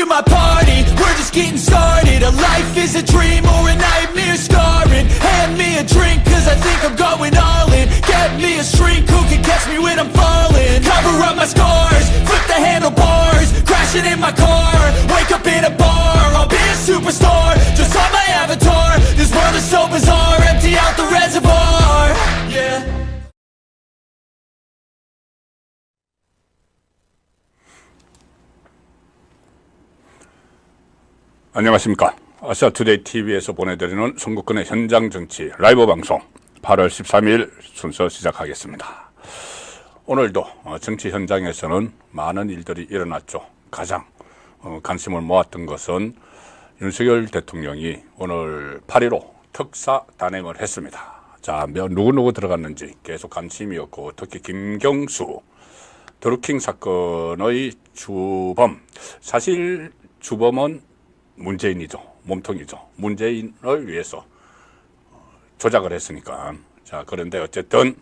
to my party, we're just getting started. A life is a dream or a nightmare scarring. Hand me a drink cause I think I'm going all in. Get me a shrink who can catch me when I'm falling. Cover up my scars, flip the handlebars, crashing in my car, wake up in a bar. I'll be a superstar, just on my avatar. This world is so bizarre, empty out the reservoir. Yeah. 안녕하십니까. 아시아투데이 TV에서 보내드리는 선거권의 현장 정치 라이브 방송 8월 13일 순서 시작하겠습니다. 오늘도 정치 현장에서는 많은 일들이 일어났죠. 가장 관심을 모았던 것은 윤석열 대통령이 오늘 8.15 특사 단행을 했습니다. 자, 누구 들어갔는지 계속 관심이었고, 특히 김경수 드루킹 사건의 주범, 사실 주범은 문재인이죠. 몸통이죠. 문재인을 위해서 조작을 했으니까. 자, 그런데 어쨌든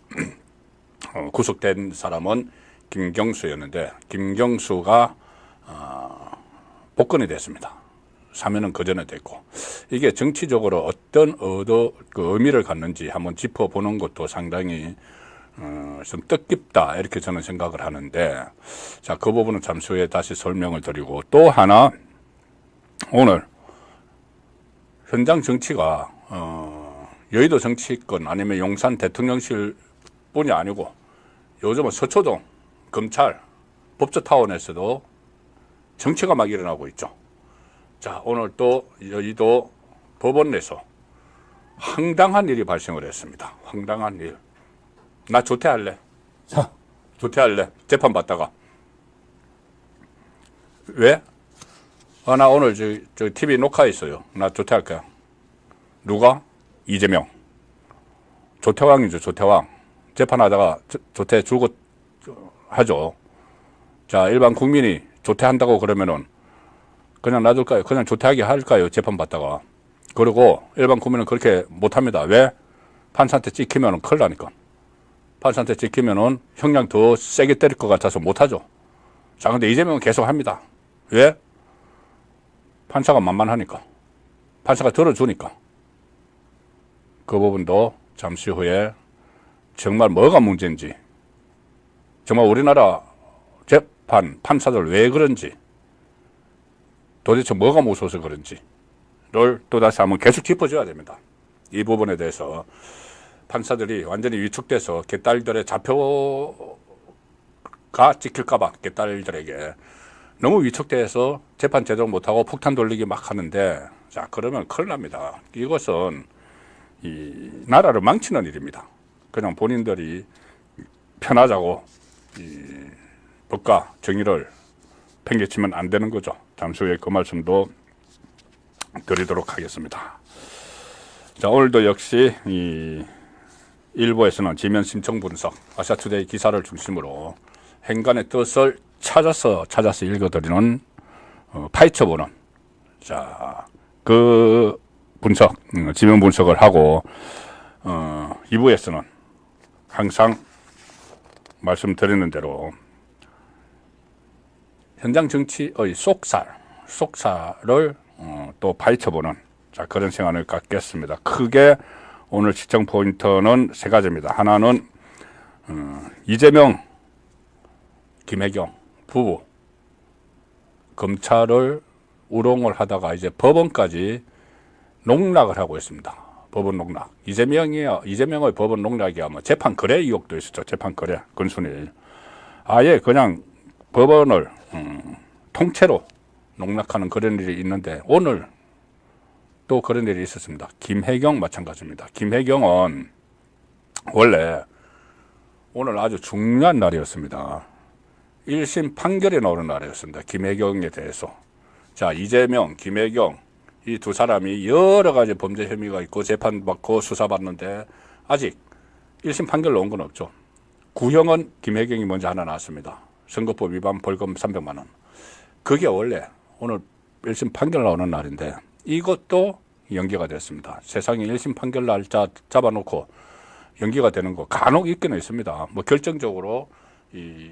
구속된 사람은 김경수였는데, 김경수가 복권이 됐습니다. 사면은 그전에 됐고, 이게 정치적으로 어떤 의미를 갖는지 한번 짚어보는 것도 상당히 좀 뜻깊다, 이렇게 저는 생각을 하는데, 자, 그 부분은 잠시 후에 다시 설명을 드리고, 또 하나 오늘 현장 정치가 여의도 정치권 아니면 용산 대통령실 뿐이 아니고 요즘은 서초동 검찰 법조타운에서도 정치가 막 일어나고 있죠. 자, 오늘 또 여의도 법원 내에서 황당한 일이 발생을 했습니다. 황당한 일. 나 조퇴할래. 자, 조퇴할래. 재판 받다가. 왜? 나 오늘 저 TV 녹화했어요. 나 조퇴할 거야. 누가? 이재명. 조퇴왕이죠, 조퇴왕. 재판하다가 조퇴 줄고 하죠. 자, 일반 국민이 조퇴한다고 그러면은 그냥 놔둘까요? 그냥 조퇴하게 할까요? 재판 받다가. 그리고 일반 국민은 그렇게 못합니다. 왜? 판사한테 찍히면은 큰일 나니까. 판사한테 찍히면은 형량 더 세게 때릴 것 같아서 못하죠. 자, 근데 이재명은 계속 합니다. 왜? 판사가 만만하니까. 판사가 들어주니까. 그 부분도 잠시 후에 정말 뭐가 문제인지, 정말 우리나라 재판 판사들 왜 그런지, 도대체 뭐가 무서워서 그런지를 또다시 한번 계속 짚어줘야 됩니다. 이 부분에 대해서 판사들이 완전히 위축돼서 개딸들의 좌표가 찍힐까봐 개딸들에게 너무 위축돼서 재판 제대로 못하고 폭탄 돌리기 막 하는데, 자, 그러면 큰일 납니다. 이것은 이 나라를 망치는 일입니다. 그냥 본인들이 편하자고 이 법과 정의를 팽개치면 안 되는 거죠. 잠시 후에 그 말씀도 드리도록 하겠습니다. 자, 오늘도 역시 이 일부에서는 지면 심층 분석, 아시아투데이 기사를 중심으로 행간의 뜻을 찾아서 읽어드리는 파헤쳐보는, 자, 그 분석, 지면 분석을 하고 2부에서는 항상 말씀드리는 대로 현장 정치의 속살을 또 파헤쳐보는, 자, 그런 시간을 갖겠습니다. 크게 오늘 시청 포인트는 세 가지입니다. 하나는 이재명, 김혜경 부부 검찰을 우롱을 하다가 이제 법원까지 농락을 하고 있습니다. 법원 농락. 이재명의 법원 농락이야 뭐 재판 거래 의혹도 있었죠. 재판 거래 근순일. 아예 그냥 법원을 통째로 농락하는 그런 일이 있는데, 오늘 또 그런 일이 있었습니다. 김혜경 마찬가지입니다. 김혜경은 원래 오늘 아주 중요한 날이었습니다. 1심 판결이 나오는 날이었습니다. 김혜경에 대해서. 자, 이재명, 김혜경 이 두 사람이 여러 가지 범죄 혐의가 있고 재판받고 수사받는데 아직 1심 판결 나온 건 없죠. 구형은 김혜경이 먼저 하나 나왔습니다. 선거법 위반 벌금 300만 원. 그게 원래 오늘 1심 판결 나오는 날인데 이것도 연기가 됐습니다. 세상에 1심 판결 날짜 잡아놓고 연기가 되는 거 간혹 있기는 있습니다. 뭐 결정적으로 이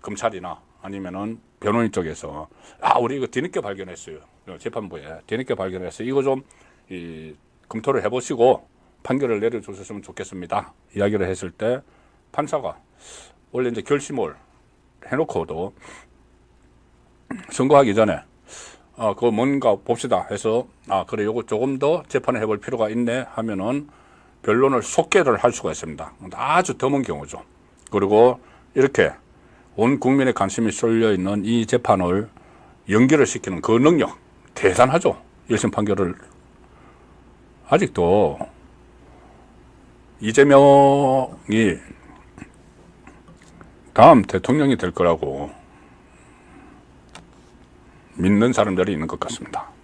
검찰이나 아니면은 변호인 쪽에서 우리 이거 뒤늦게 발견했어요. 재판부에 뒤늦게 발견해서 이거 좀 검토를 해보시고 판결을 내려주셨으면 좋겠습니다. 이야기를 했을 때 판사가 원래 이제 결심을 해놓고도 선고하기 전에 그거 뭔가 봅시다 해서 그래 요거 조금 더 재판을 해볼 필요가 있네 하면은 변론을 속개를 할 수가 있습니다. 아주 드문 경우죠. 그리고 이렇게 온 국민의 관심이 쏠려 있는 이 재판을 연기를 시키는 그 능력 대단하죠. 1심 판결을 아직도 이재명이 다음 대통령이 될 거라고 믿는 사람들이 있는 것 같습니다.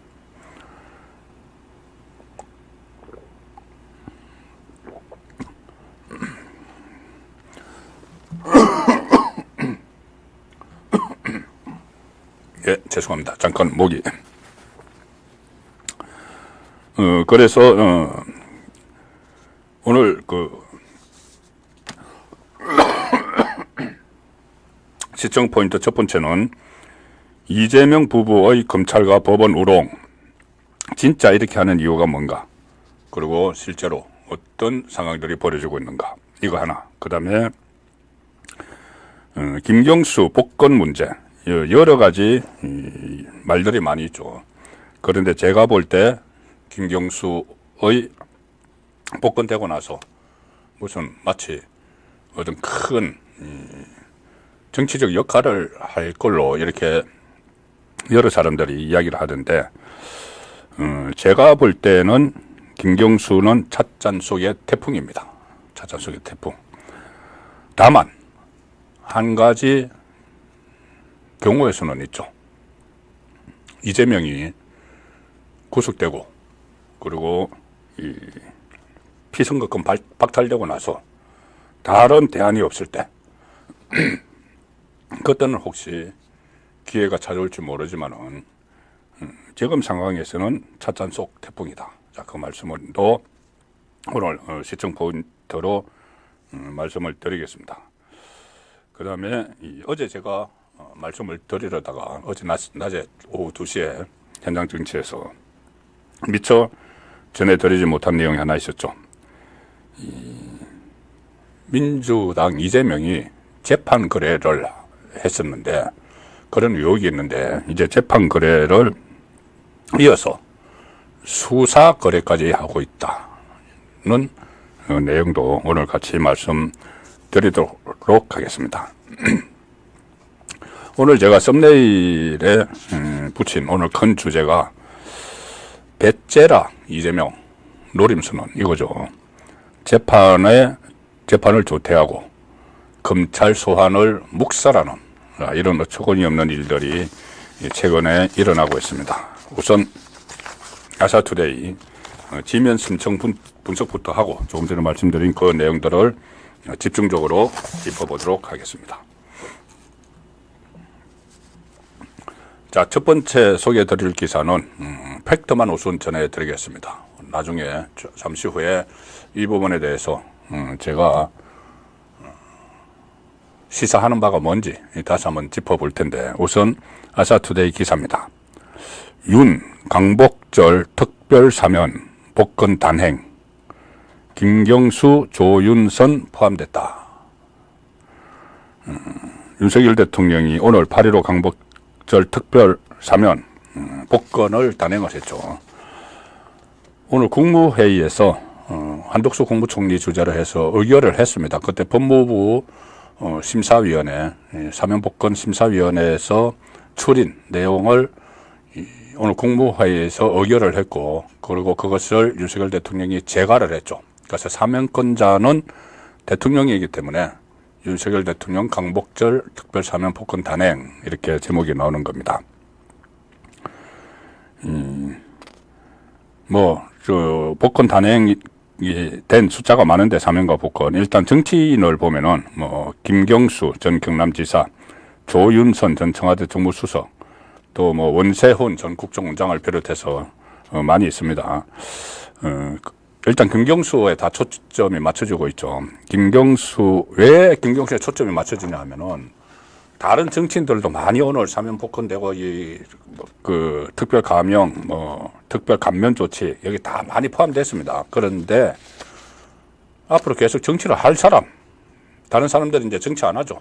예, 죄송합니다. 잠깐 목이. 그래서 오늘 시청 포인트 첫 번째는 이재명 부부의 검찰과 법원 우롱. 진짜 이렇게 하는 이유가 뭔가? 그리고 실제로 어떤 상황들이 벌어지고 있는가? 이거 하나. 그 다음에 김경수 복권 문제. 여러 가지 말들이 많이 있죠. 그런데 제가 볼 때 김경수의 복권되고 나서 무슨 마치 어떤 큰 정치적 역할을 할 걸로 이렇게 여러 사람들이 이야기를 하던데 제가 볼 때는 김경수는 찻잔 속의 태풍입니다. 찻잔 속의 태풍. 다만 한 가지 경우의 수는 있죠. 이재명이 구속되고 그리고 이 피선거권 박탈되고 나서 다른 대안이 없을 때 그때는 혹시 기회가 찾아올지 모르지만은 지금 상황에서는 찻잔 속 태풍이다. 자, 그 말씀을 또 오늘 시청 포인트로 말씀을 드리겠습니다. 그 다음에 어제 제가 말씀을 드리려다가 어제 낮에 오후 2시에 현장 정치에서 미처 전해드리지 못한 내용이 하나 있었죠. 민주당 이재명이 재판 거래를 했었는데 그런 의혹이 있는데 이제 재판 거래를 이어서 수사 거래까지 하고 있다는 내용도 오늘 같이 말씀드리도록 하겠습니다. 오늘 제가 썸네일에 붙인 오늘 큰 주제가 배째라 이재명 노림수는 이거죠. 재판을 조퇴하고 검찰 소환을 묵살하는 이런 어처구니 없는 일들이 최근에 일어나고 있습니다. 우선 아사투데이 지면 심층 분석부터 하고 조금 전에 말씀드린 그 내용들을 집중적으로 짚어보도록 하겠습니다. 자, 첫 번째 소개해드릴 기사는 팩트만 우선 전해드리겠습니다. 나중에 잠시 후에 이 부분에 대해서 제가 시사하는 바가 뭔지 다시 한번 짚어볼 텐데 우선 아사투데이 기사입니다. 윤 강복절 특별사면 복권 단행 김경수 조윤선 포함됐다. 윤석열 대통령이 오늘 8.15 강복절 특별사면 복권을 단행을 했죠. 오늘 국무회의에서 한덕수 국무총리 주재를 해서 의결을 했습니다. 그때 법무부 심사위원회, 사면복권 심사위원회에서 추린 내용을 오늘 국무회의에서 의결을 했고, 그리고 그것을 윤석열 대통령이 재가를 했죠. 그래서 사면권자는 대통령이기 때문에 윤석열 대통령 강복절 특별사면 복권 단행 이렇게 제목이 나오는 겁니다. 복권 단행이 된 숫자가 많은데 사면과 복권. 일단 정치인을 보면은 김경수 전 경남지사, 조윤선 전 청와대 정무수석, 또 원세훈 전 국정원장을 비롯해서 많이 있습니다. 일단 김경수에 다 초점이 맞춰지고 있죠. 왜 김경수에 초점이 맞춰지냐 하면은 다른 정치인들도 많이 오늘 사면 복권되고 그 특별 감형, 특별 감면 조치 여기 다 많이 포함됐습니다. 그런데 앞으로 계속 정치를 할 사람, 다른 사람들은 이제 정치 안 하죠.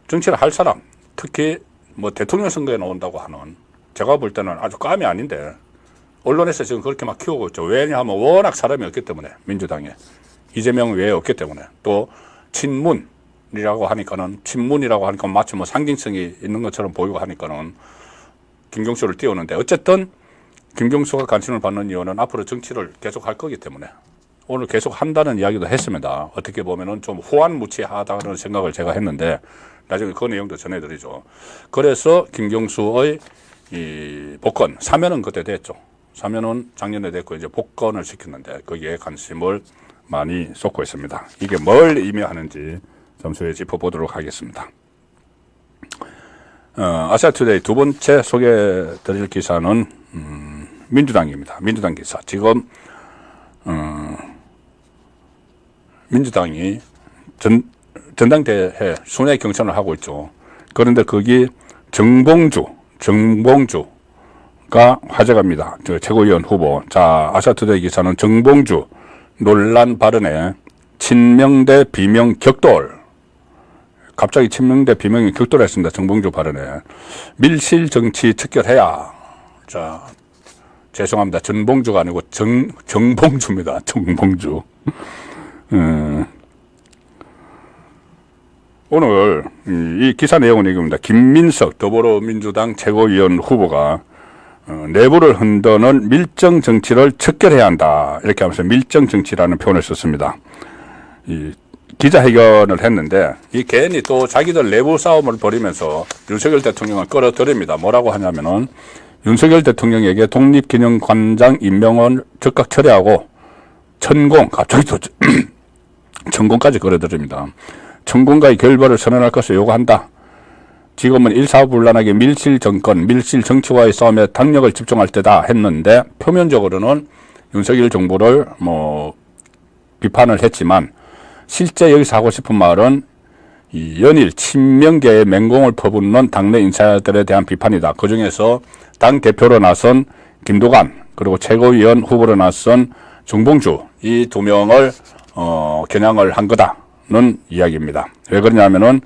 정치를 할 사람, 특히 대통령 선거에 나온다고 하는, 제가 볼 때는 아주 감이 아닌데 언론에서 지금 그렇게 막 키우고 있죠. 왜냐하면 워낙 사람이 없기 때문에, 민주당에 이재명 외에 없기 때문에. 또 친문이라고 하니까 마치 상징성이 있는 것처럼 보이고 하니까는 김경수를 띄우는데, 어쨌든 김경수가 관심을 받는 이유는 앞으로 정치를 계속 할 거기 때문에 오늘 계속 한다는 이야기도 했습니다. 어떻게 보면은 좀 호환무치하다는 생각을 제가 했는데 나중에 그 내용도 전해드리죠. 그래서 김경수의 이 복권 사면은 그때 됐죠. 사면은 작년에 됐고 이제 복권을 시켰는데 거기에 관심을 많이 쏟고 있습니다. 이게 뭘 의미하는지 잠시 후에 짚어보도록 하겠습니다. 아시아투데이 두 번째 소개드릴 기사는 민주당입니다. 민주당 기사. 지금 민주당이 전당대회 순회 경선을 하고 있죠. 그런데 거기 정봉주가 화제갑니다. 최고위원 후보. 자, 아시아투데이 기사는 정봉주 논란 발언에 친명 대 비명 격돌. 갑자기 친명 대 비명이 격돌했습니다. 정봉주 발언에. 밀실 정치 척결해야. 자, 죄송합니다. 전봉주가 아니고 정봉주입니다. 정봉주. 오늘 이 기사 내용은 이겁니다. 김민석 더불어민주당 최고위원 후보가 내부를 흔드는 밀정 정치를 척결해야 한다. 이렇게 하면서 밀정 정치라는 표현을 썼습니다. 이 기자회견을 했는데 이 괜히 또 자기들 내부 싸움을 벌이면서 윤석열 대통령을 끌어들입니다. 뭐라고 하냐면은 윤석열 대통령에게 독립기념관장 임명을 즉각 철회하고 갑자기 또 천공까지 끌어들입니다. 천공과의 결별을 선언할 것을 요구한다. 지금은 일사불란하게 밀실 정권, 밀실 정치와의 싸움에 당력을 집중할 때다 했는데 표면적으로는 윤석열 정부를 비판을 했지만 실제 여기서 하고 싶은 말은 이 연일 친명계의 맹공을 퍼붓는 당내 인사들에 대한 비판이다. 그중에서 당 대표로 나선 김두관 그리고 최고위원 후보로 나선 정봉주 이 두 명을 겨냥을 한 거다는 이야기입니다. 왜 그러냐면은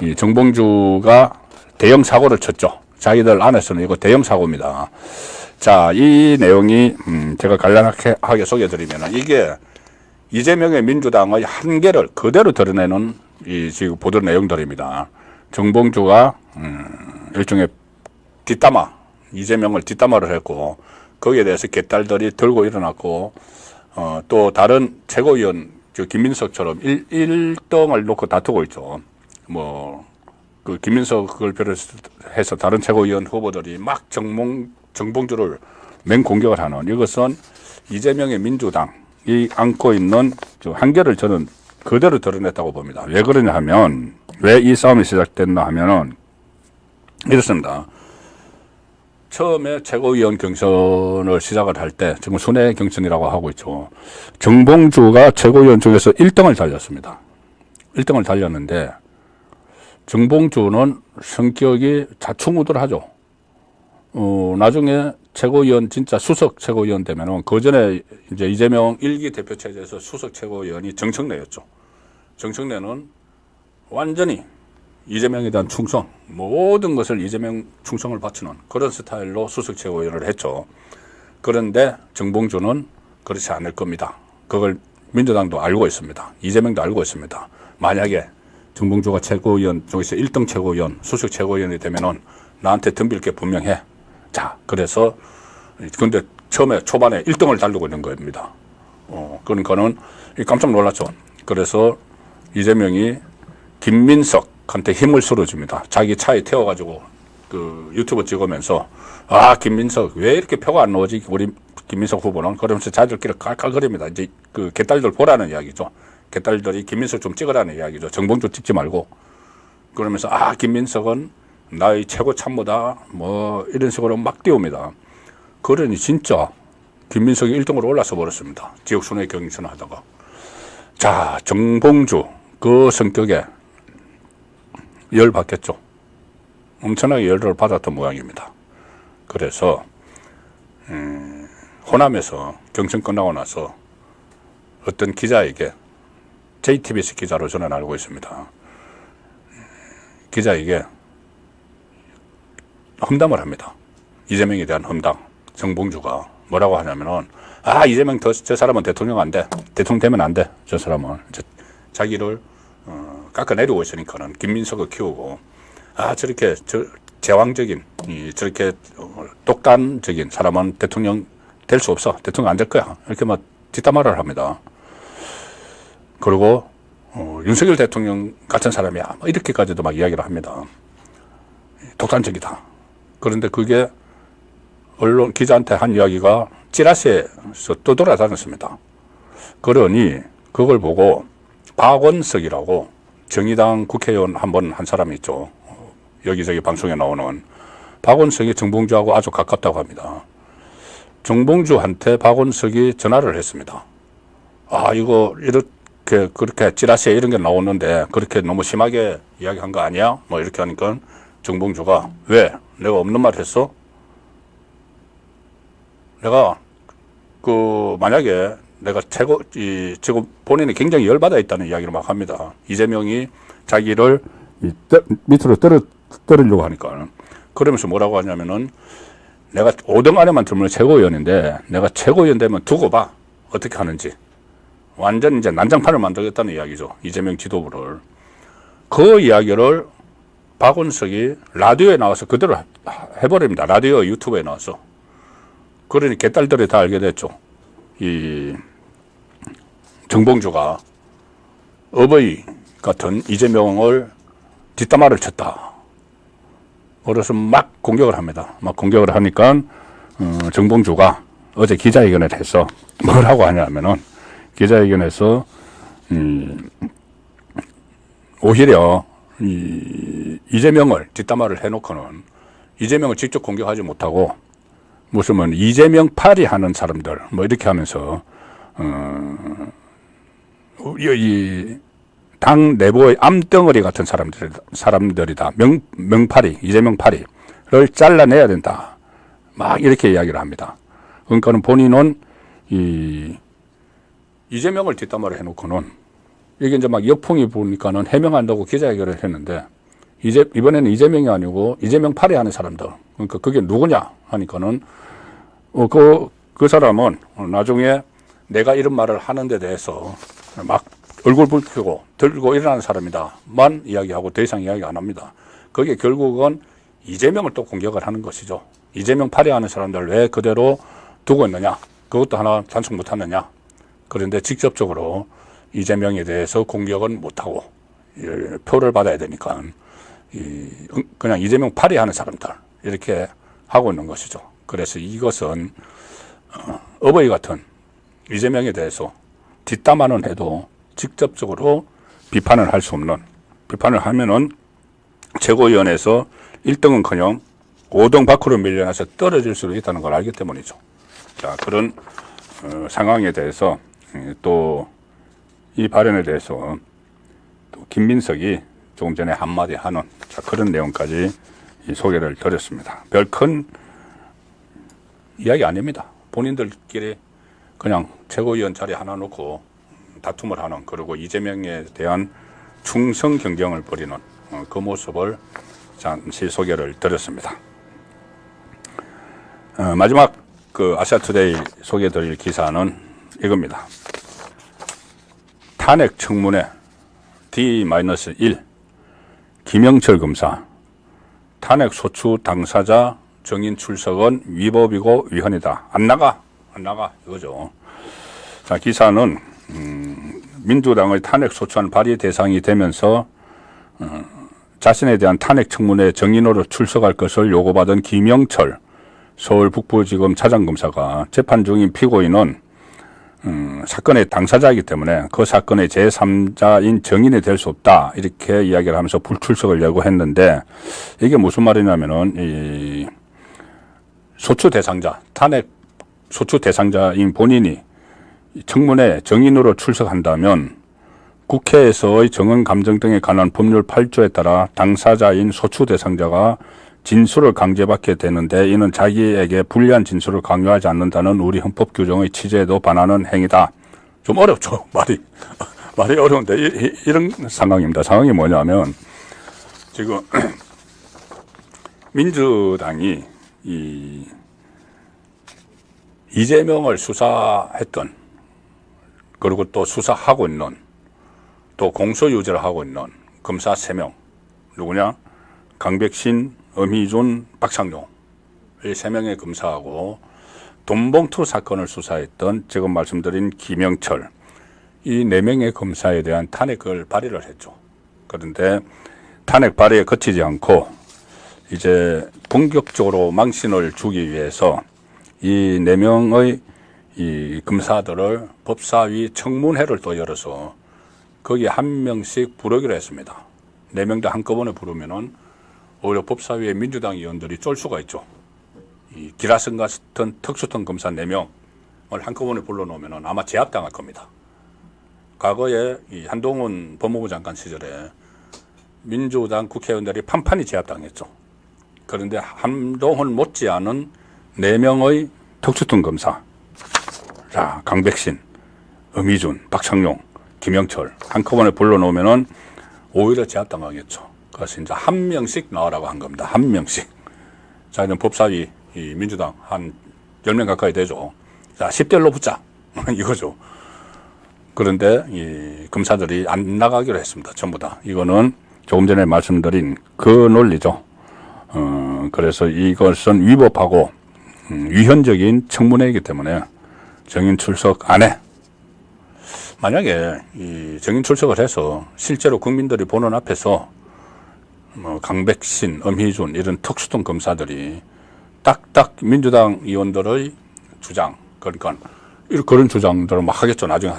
이 정봉주가 대형 사고를 쳤죠. 자기들 안에서는 이거 대형 사고입니다. 자, 이 내용이 제가 간략하게 소개해드리면 이게 이재명의 민주당의 한계를 그대로 드러내는 이 지금 보도 내용들입니다. 정봉주가 일종의 이재명을 뒷담화를 했고 거기에 대해서 개딸들이 들고 일어났고 또 다른 최고위원 김민석처럼 1등을 놓고 다투고 있죠. 그 김민석을 비롯해서 다른 최고위원 후보들이 막 정봉주를 맹공격을 하는 이것은 이재명의 민주당이 안고 있는 한계를 저는 그대로 드러냈다고 봅니다. 왜 그러냐 하면 왜 이 싸움이 시작됐나 하면은 이렇습니다. 처음에 최고위원 경선을 시작을 할 때 지금 순회 경선이라고 하고 있죠. 정봉주가 최고위원 중에서 1등을 달렸습니다. 1등을 달렸는데 정봉주는 성격이 자충우돌하죠. 나중에 최고위원 진짜 수석 최고위원 되면은 그 전에 이제 이재명 1기 대표 체제에서 수석 최고위원이 정청래였죠. 정청래는 완전히 이재명에 대한 충성, 모든 것을 이재명 충성을 바치는 그런 스타일로 수석 최고위원을 했죠. 그런데 정봉주는 그렇지 않을 겁니다. 그걸 민주당도 알고 있습니다. 이재명도 알고 있습니다. 만약에 정봉주가 최고위원 중에서 1등 최고위원, 수석 최고위원이 되면은 나한테 덤빌 게 분명해. 자, 그래서 근데 처음에 초반에 1등을 달리고 있는 겁니다. 그러니까는 깜짝 놀랐죠. 그래서 이재명이 김민석한테 힘을 실어줍니다. 자기 차에 태워가지고 그 유튜브 찍으면서 김민석 왜 이렇게 표가 안 나오지 우리 김민석 후보는 그러면서 자들끼리 깔깔거립니다. 이제 그 개딸들 보라는 이야기죠. 개딸들이 김민석 좀 찍으라는 이야기죠. 정봉주 찍지 말고 그러면서 김민석은 나의 최고 참모다 이런 식으로 막 띄웁니다. 그러니 진짜 김민석이 1등으로 올라서 버렸습니다. 지역 순회 경선을 하다가. 자, 정봉주 그 성격에 열 받겠죠. 엄청나게 열을 받았던 모양입니다. 그래서 호남에서 경선 끝나고 나서 어떤 기자에게 JTBC 기자로 저는 알고 있습니다. 기자에게 험담을 합니다. 이재명에 대한 험담. 정봉주가 뭐라고 하냐면은 이재명 저 사람은 대통령 안 돼. 대통령 되면 안 돼. 저 사람은 자기를 깎아내리고 있으니까는 김민석을 키우고 저렇게 제왕적인 저렇게 독단적인 사람은 대통령 될 수 없어. 대통령 안 될 거야. 이렇게 막 뒷담화를 합니다. 그리고 윤석열 대통령 같은 사람이야. 이렇게까지도 막 이야기를 합니다. 독단적이다. 그런데 그게 언론 기자한테 한 이야기가 찌라시에서 떠돌아다녔습니다. 그러니 그걸 보고 박원석이라고 정의당 국회의원 한 사람이 있죠. 여기저기 방송에 나오는 박원석이 정봉주하고 아주 가깝다고 합니다. 정봉주한테 박원석이 전화를 했습니다. 이거 이렇게 그렇게 찌라시에 이런 게 나오는데 그렇게 너무 심하게 이야기한 거 아니야? 뭐 이렇게 하니까 정봉주가 왜? 내가 없는 말 했어? 내가 만약에 내가 지금 본인이 굉장히 열받아 있다는 이야기를 막 합니다. 이재명이 자기를 밑으로 떨으려고 하니까. 그러면서 뭐라고 하냐면은 내가 5등 안에만 들면 최고위원인데 내가 최고위원 되면 두고 봐. 어떻게 하는지. 완전 이제 난장판을 만들겠다는 이야기죠. 이재명 지도부를. 그 이야기를 박원석이 라디오에 나와서 그대로 해버립니다. 라디오 유튜브에 나와서. 그러니 개딸들이 다 알게 됐죠. 이 정봉주가 어버이 같은 이재명을 뒷담화를 쳤다. 그래서 막 공격을 합니다. 막 공격을 하니까 정봉주가 어제 기자회견을 해서 뭐라고 하냐면은 기자회견에서 오히려 이재명을 뒷담화를 해놓고는 이재명을 직접 공격하지 못하고 무슨 이재명 파리 하는 사람들 뭐 이렇게 하면서 이 당 내부의 암덩어리 같은 사람들이다. 명파리, 이재명 파리를 잘라내야 된다. 막 이렇게 이야기를 합니다. 그러니까는 본인은 이재명을 뒷담화를 해놓고는 이게 이제 막 역풍이 부니까는 해명한다고 기자회견을 했는데 이번에는 이재명이 아니고 이재명 파리 하는 사람들. 그러니까 그게 누구냐 하니까는 그 사람은 나중에 내가 이런 말을 하는 데 대해서 막 얼굴 붉히고 들고 일어나는 사람이다만 이야기하고 더 이상 이야기 안 합니다. 그게 결국은 이재명을 또 공격을 하는 것이죠. 이재명 파리하는 사람들 왜 그대로 두고 있느냐. 그것도 하나 단속 못하느냐. 그런데 직접적으로 이재명에 대해서 공격은 못하고 표를 받아야 되니까 그냥 이재명 파리하는 사람들 이렇게 하고 있는 것이죠. 그래서 이것은 어버이 같은 이재명에 대해서 뒷담화는 해도 직접적으로 비판을 할 수 없는, 비판을 하면은 최고위원회에서 1등은커녕 5등 밖으로 밀려나서 떨어질 수도 있다는 걸 알기 때문이죠. 자, 그런 상황에 대해서 또 이 발언에 대해서 또 김민석이 조금 전에 한마디 하는 그런 내용까지 소개를 드렸습니다. 별 큰 이야기 아닙니다. 본인들끼리 그냥 최고위원 자리 하나 놓고 다툼을 하는, 그리고 이재명에 대한 충성 경쟁을 벌이는 그 모습을 잠시 소개를 드렸습니다. 마지막 그 아시아투데이 소개드릴 기사는 이겁니다. 탄핵 청문회 D-1 김영철 검사 탄핵 소추 당사자 정인 출석은 위법이고 위헌이다. 안 나가 이거죠. 자, 기사는 민주당의 탄핵 소추안 발의 대상이 되면서 자신에 대한 탄핵 청문회 정인으로 출석할 것을 요구받은 김영철 서울 북부지검 차장검사가 재판 중인 피고인은 사건의 당사자이기 때문에 그 사건의 제3자인 정인이 될 수 없다, 이렇게 이야기를 하면서 불출석을 요구했는데, 이게 무슨 말이냐면은 이 소추 대상자, 탄핵 소추 대상자인 본인이 청문회 정인으로 출석한다면 국회에서의 정언 감정 등에 관한 법률 8조에 따라 당사자인 소추 대상자가 진술을 강제받게 되는데 이는 자기에게 불리한 진술을 강요하지 않는다는 우리 헌법 규정의 취지에도 반하는 행위다. 좀 어렵죠. 말이 어려운데 이런 상황입니다. 상황이 뭐냐면 지금 민주당이 이재명을 수사했던, 그리고 또 수사하고 있는, 또 공소유지를 하고 있는 검사 3명 누구냐? 강백신, 엄희준, 박창룡 이 3명의 검사하고 돈봉투 사건을 수사했던 지금 말씀드린 김영철 이 4명의 검사에 대한 탄핵을 발의를 했죠. 그런데 탄핵 발의에 그치지 않고 이제 본격적으로 망신을 주기 위해서 이 4명의 이 검사들을 법사위 청문회를 또 열어서 거기에 1명씩 부르기로 했습니다. 4명 다 한꺼번에 부르면은 오히려 법사위에 민주당 의원들이 쫄 수가 있죠. 이 기라성 같은 특수통 검사 4명을 한꺼번에 불러놓으면은 아마 제압당할 겁니다. 과거에 이 한동훈 법무부 장관 시절에 민주당 국회의원들이 판판이 제압당했죠. 그런데 한동훈 못지않은 4명의 특수통 검사, 자, 강백신, 엄희준, 박창룡, 김영철 한꺼번에 불러놓으면은 오히려 제압당하겠죠. 그래서 이제 1명씩 나오라고 한 겁니다. 1명씩. 자, 이제 법사위 이 민주당 한 10명 가까이 되죠. 자, 10대1로 붙자. 이거죠. 그런데 이 검사들이 안 나가기로 했습니다. 전부 다. 이거는 조금 전에 말씀드린 그 논리죠. 그래서 이것은 위법하고 위헌적인 청문회이기 때문에 정인 출석 안 해. 만약에 이 정인 출석을 해서 실제로 국민들이 보는 앞에서 강백신, 엄희준 이런 특수통 검사들이 딱딱 민주당 의원들의 주장, 그러니까 그런 주장들을 막 하겠죠. 나중에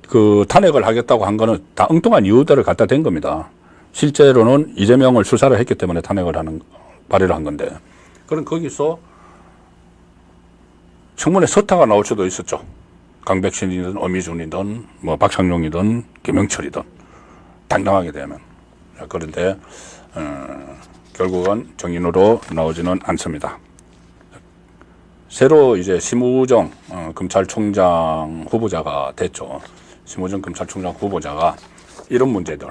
그 탄핵을 하겠다고 한 거는 다 엉뚱한 이유들을 갖다 댄 겁니다. 실제로는 이재명을 수사를 했기 때문에 탄핵을 발의를 한 건데, 그럼 거기서 청문회 서타가 나올 수도 있었죠. 강백신이든 엄희준이든 뭐 박창룡이든 김영철이든 당당하게 되면. 그런데 결국은 정인으로 나오지는 않습니다. 새로 이제 심우정 검찰총장 후보자가 됐죠. 심우정 검찰총장 후보자가 이런 문제들,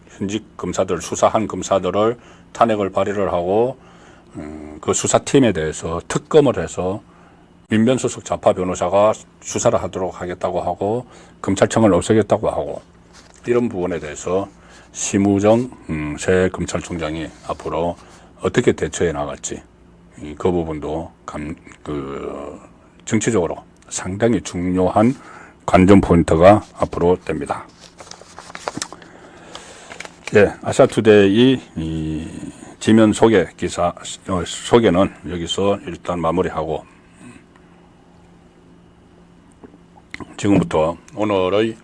현직 검사들, 수사한 검사들을 탄핵을 발의를 하고 그 수사팀에 대해서 특검을 해서 민변수석 좌파 변호사가 수사를 하도록 하겠다고 하고 검찰청을 없애겠다고 하고, 이런 부분에 대해서 심우정 새 검찰총장이 앞으로 어떻게 대처해 나갈지, 그 부분도 정치적으로 상당히 중요한 관전 포인트가 앞으로 됩니다. 예, 아시아투데이 이 지면 소개 기사 소개는 여기서 일단 마무리하고, 지금부터 오늘의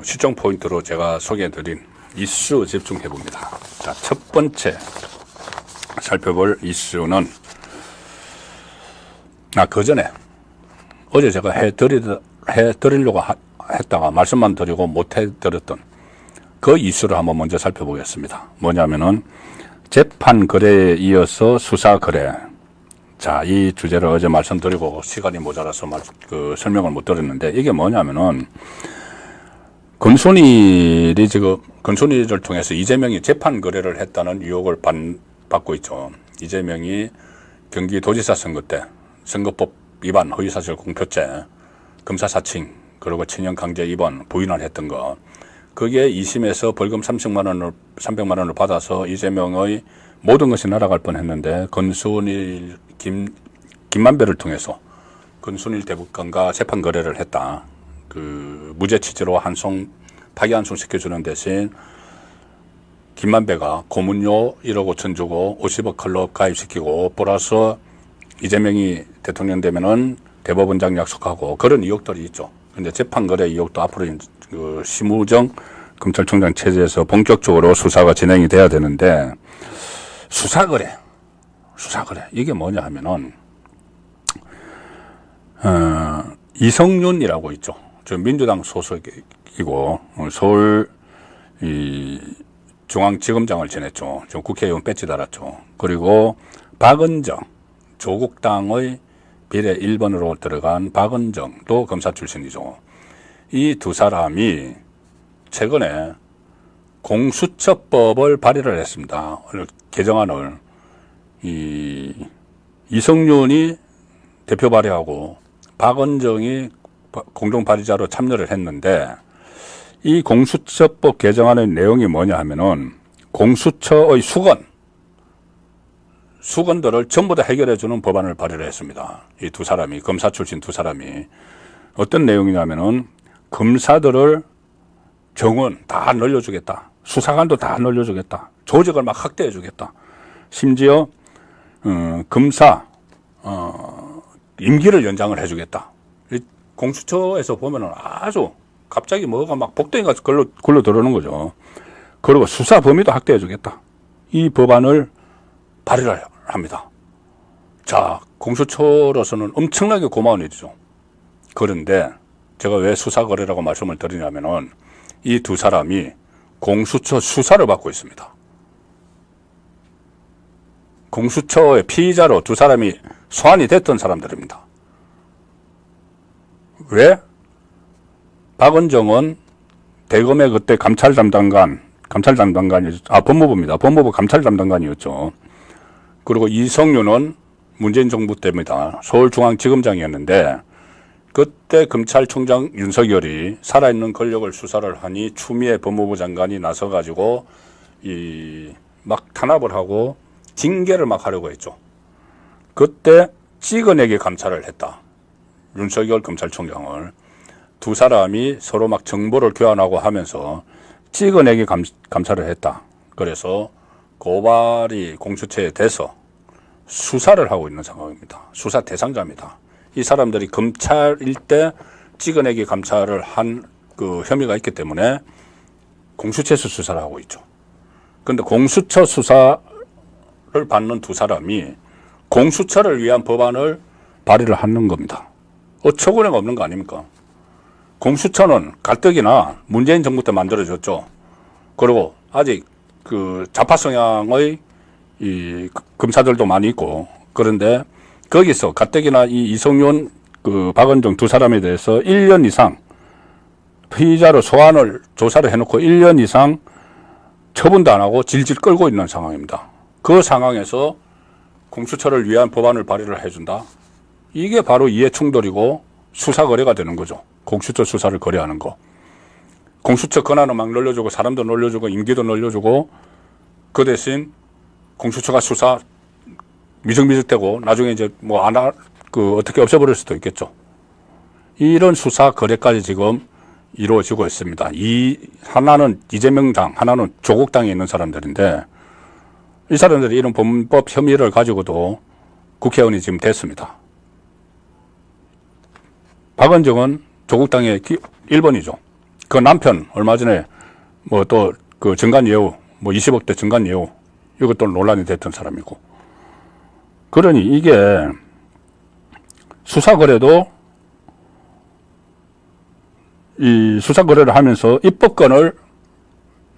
시청 포인트로 제가 소개해드린 이슈 집중해 봅니다. 자, 첫 번째 살펴볼 이슈는, 그 전에 어제 제가 해드리려고 했다가 말씀만 드리고 못 해드렸던 그 이슈를 한번 먼저 살펴보겠습니다. 뭐냐면은 재판 거래에 이어서 수사 거래. 자, 이 주제를 어제 말씀드리고 시간이 모자라서 설명을 못 드렸는데, 이게 뭐냐면은 건순일이 지금 건순일을 통해서 이재명이 재판 거래를 했다는 의혹을 받고 있죠. 이재명이 경기도지사 선거 때 선거법 위반, 허위사실 공표죄, 검사 사칭, 그리고 친형 강제 입원 부인을 했던 거, 거기에 2심에서 벌금 300만 원을 받아서 이재명의 모든 것이 날아갈 뻔했는데, 건순일 김만배를 통해서 건순일 대법관과 재판 거래를 했다. 그 무죄 취지로 파기환송 시켜주는 대신 김만배가 고문료 1억 5천 주고 50억 클럽 가입시키고 플러스 이재명이 대통령 되면은 대법원장 약속하고, 그런 의혹들이 있죠. 근데 재판 거래 의혹도 앞으로 그 심우정 검찰총장 체제에서 본격적으로 수사가 진행이 돼야 되는데, 수사 거래 이게 뭐냐 하면은 이성윤이라고 있죠. 저 민주당 소속이고 서울 중앙지검장을 지냈죠. 저 국회의원 배지 달았죠. 그리고 박은정, 조국당의 비례 1번으로 들어간 박은정도 검사 출신이죠. 이 두 사람이 최근에 공수처법을 발의를 했습니다. 개정안을 이성윤이 대표 발의하고 박은정이 공동 발의자로 참여를 했는데, 이 공수처법 개정안의 내용이 뭐냐 하면은 공수처의 수건들을 전부 다 해결해주는 법안을 발의를 했습니다. 이 두 사람이, 검사 출신 두 사람이. 어떤 내용이냐면은 검사들을 정원 다 늘려주겠다. 수사관도 다 늘려주겠다. 조직을 막 확대해주겠다. 심지어 검사 임기를 연장을 해주겠다. 공수처에서 보면은 아주 갑자기 뭐가 막 복덩이가 굴러 들어오는 거죠. 그리고 수사 범위도 확대해주겠다. 이 법안을 발의를 합니다. 자, 공수처로서는 엄청나게 고마운 일이죠. 그런데 제가 왜 수사거래라고 말씀을 드리냐면은 이 두 사람이 공수처 수사를 받고 있습니다. 공수처의 피의자로 두 사람이 소환이 됐던 사람들입니다. 왜? 박은정은 대검의 그때 법무부입니다. 법무부 감찰 담당관이었죠. 그리고 이성윤은 문재인 정부 때입니다. 서울중앙지검장이었는데, 그때 검찰총장 윤석열이 살아있는 권력을 수사를 하니 추미애 법무부 장관이 나서가지고 막 탄압을 하고 징계를 막 하려고 했죠. 그때 찍어내기 감찰을 했다. 윤석열 검찰총장을. 두 사람이 서로 막 정보를 교환하고 하면서 찍어내기 감찰을 했다. 그래서 고발이 공수처에 돼서 수사를 하고 있는 상황입니다. 수사 대상자입니다. 이 사람들이 검찰일 때 찍어내기 감찰을 한 그 혐의가 있기 때문에 공수처에서 수사를 하고 있죠. 그런데 공수처 수사를 받는 두 사람이 공수처를 위한 법안을 발의를 하는 겁니다. 어처구니가 없는 거 아닙니까? 공수처는 가뜩이나 문재인 정부 때 만들어졌죠. 그리고 아직 그 좌파 성향의 이 검사들도 많이 있고, 그런데 거기서 가뜩이나 이 이성윤 그 박은정 두 사람에 대해서 1년 이상 피의자로 소환을 조사를 해놓고 1년 이상 처분도 안 하고 질질 끌고 있는 상황입니다. 그 상황에서 공수처를 위한 법안을 발의를 해준다. 이게 바로 이해충돌이고 수사 거래가 되는 거죠. 공수처 수사를 거래하는 거. 공수처 권한을 막 늘려주고 사람도 늘려주고 임기도 늘려주고, 그 대신 공수처가 수사 미적미적되고 나중에 이제 뭐 어떻게 없애버릴 수도 있겠죠. 이런 수사 거래까지 지금 이루어지고 있습니다. 하나는 이재명 당, 하나는 조국 당에 있는 사람들인데, 이 사람들이 이런 범법 혐의를 가지고도 국회의원이 지금 됐습니다. 박은정은 조국 당의 1번이죠. 그 남편 얼마 전에 뭐 또 그 증간 예우, 뭐 20억대 증간 예우, 이것도 논란이 됐던 사람이고. 그러니 이게 수사 거래도 이 수사 거래를 하면서 입법권을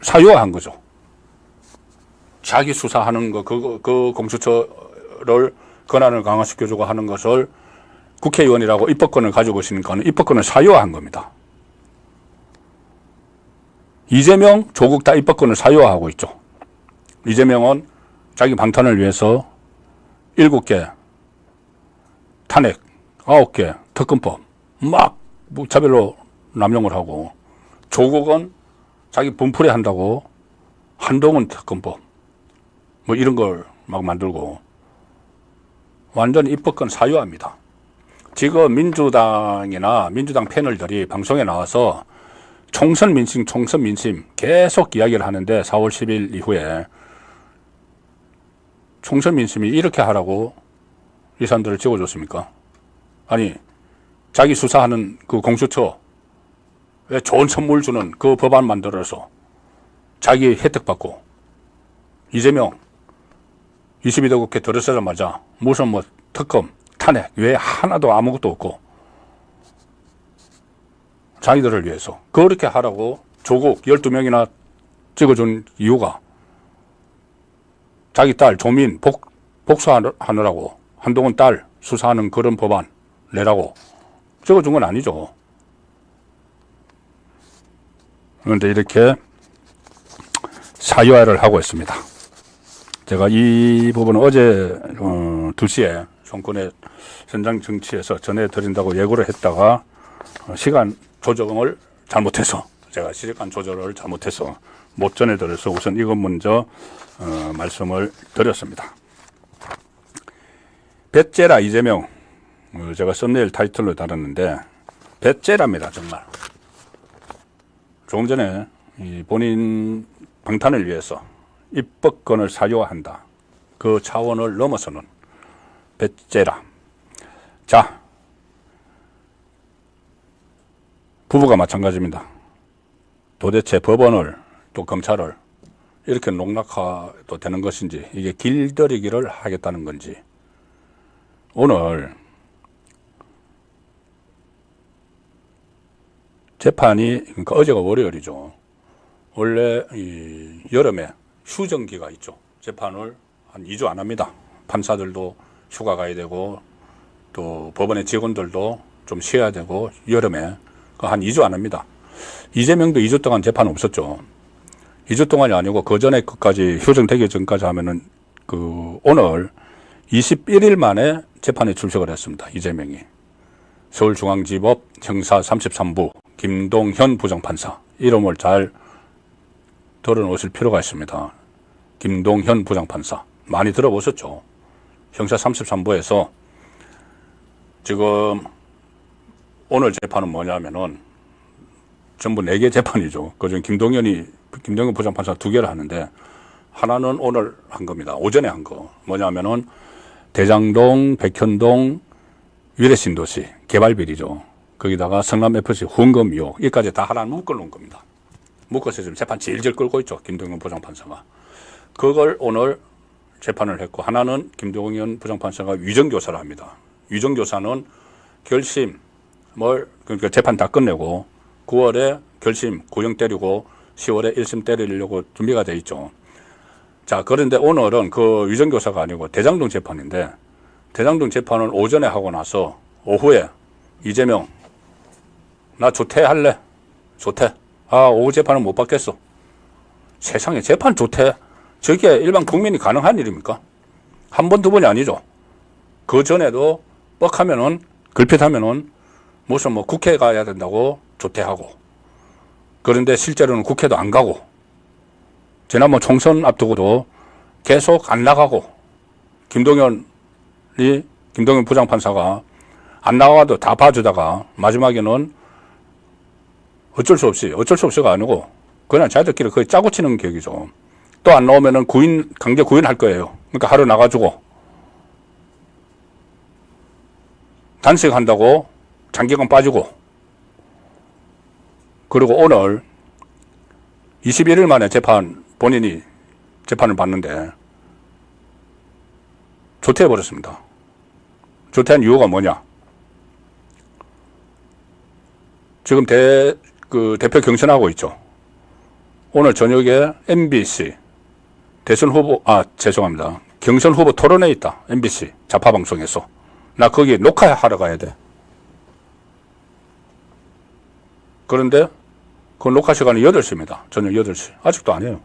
사유화한 거죠. 자기 수사하는 거, 그 공수처를 권한을 강화시켜주고 하는 것을 국회의원이라고 입법권을 가지고 있으니까 입법권을 사유화한 겁니다. 이재명, 조국 다 입법권을 사유화하고 있죠. 이재명은 자기 방탄을 위해서 7개 탄핵, 9개 특검법 막 무차별로 남용을 하고, 조국은 자기 분풀이 한다고 한동훈 특검법 뭐 이런 걸 막 만들고 완전 입법권 사유화입니다. 지금 민주당이나 민주당 패널들이 방송에 나와서 총선 민심 계속 이야기를 하는데, 4월 10일 이후에 총선 민심이 이렇게 하라고 이 사람들을 찍어줬습니까? 아니, 자기 수사하는 그 공수처 왜 좋은 선물 주는 그 법안 만들어서 자기 혜택 받고, 이재명 22대 국회 들어서자마자 무슨 뭐 특검, 탄핵 왜 하나도 아무것도 없고, 자기들을 위해서 그렇게 하라고 조국 12명이나 찍어준 이유가 자기 딸 조민 복수하느라고 한동훈 딸 수사하는 그런 법안 내라고 찍어준 건 아니죠. 그런데 이렇게 사유화를 하고 있습니다. 제가 이 부분은 어제 2시에 정권의 현장 정치에서 전해드린다고 예고를 했다가 시간 조정을 잘못해서 제가 시간 조절을 잘못해서 못 전해드려서 우선 이것 먼저 말씀을 드렸습니다. 배째라 이재명, 제가 썸네일 타이틀로 달았는데 배째랍니다. 정말 조금 전에 본인 방탄을 위해서 입법권을 사유화한다. 그 차원을 넘어서는 배째라. 자, 부부가 마찬가지입니다. 도대체 법원을 또 검찰을 이렇게 농락해도 되는 것인지, 이게 길들이기를 하겠다는 건지. 오늘 재판이, 그러니까 어제가 월요일이죠. 원래 이 여름에 휴정기가 있죠. 재판을 한 2주 안 합니다. 판사들도 휴가 가야 되고 또 법원의 직원들도 좀 쉬어야 되고 여름에 한 2주 안 합니다. 이재명도 2주 동안 재판 없었죠. 2주 동안이 아니고 그 전에 끝까지 휴정되기 전까지 하면은 오늘 21일 만에 재판에 출석을 했습니다. 이재명이. 서울중앙지법 형사 33부 김동현 부장판사. 이름을 잘 들어놓으실 필요가 있습니다. 김동현 부장판사. 많이 들어보셨죠? 형사 33부에서 지금 오늘 재판은 뭐냐면은 전부 4개 재판이죠. 그중 김동현 부장판사 2개를 하는데 하나는 오늘 한 겁니다. 오전에 한 거. 뭐냐면은 대장동, 백현동, 위례신도시 개발비리죠. 거기다가 성남FC 후원금 의혹. 이까지 다 하나 묶어놓은 겁니다. 묶어서 지금 재판 질질 끌고 있죠. 김동현 부장판사가. 그걸 오늘 재판을 했고, 하나는 김동현 부장판사가 위정교사를 합니다. 위정교사는 결심, 그러니까 재판 다 끝내고 9월에 결심, 구형 때리고 10월에 1심 때리려고 준비가 돼 있죠. 자, 그런데 오늘은 그 위정교사가 아니고 대장동 재판인데, 대장동 재판은 오전에 하고 나서 오후에 이재명, 나 조퇴할래. 조퇴. 아, 오후 재판은 못 받겠어. 세상에 재판 조퇴. 저게 일반 국민이 가능한 일입니까? 한 번, 두 번이 아니죠. 그 전에도 뻑하면은, 걸핏하면은 무슨 국회 가야 된다고 조퇴하고. 그런데 실제로는 국회도 안 가고. 지난번 총선 앞두고도 계속 안 나가고. 김동현 부장판사가 안 나와도 다 봐주다가 마지막에는 어쩔 수 없이가 아니고 그냥 자기들끼리 거의 짜고 치는 격이죠. 또 안 나오면은 강제 구인할 거예요. 그러니까 하루 나가주고 단식한다고 장기간 빠지고. 그리고 오늘 21일 만에 본인이 재판을 받는데 조퇴해버렸습니다. 조퇴한 이유가 뭐냐? 지금 대표 경선하고 있죠. 오늘 저녁에 MBC 경선 후보 토론회 있다. MBC 자파방송에서. 나 거기 녹화하러 가야 돼. 그런데 그 녹화 시간이 8시입니다. 저녁 8시. 아직도 안 해요.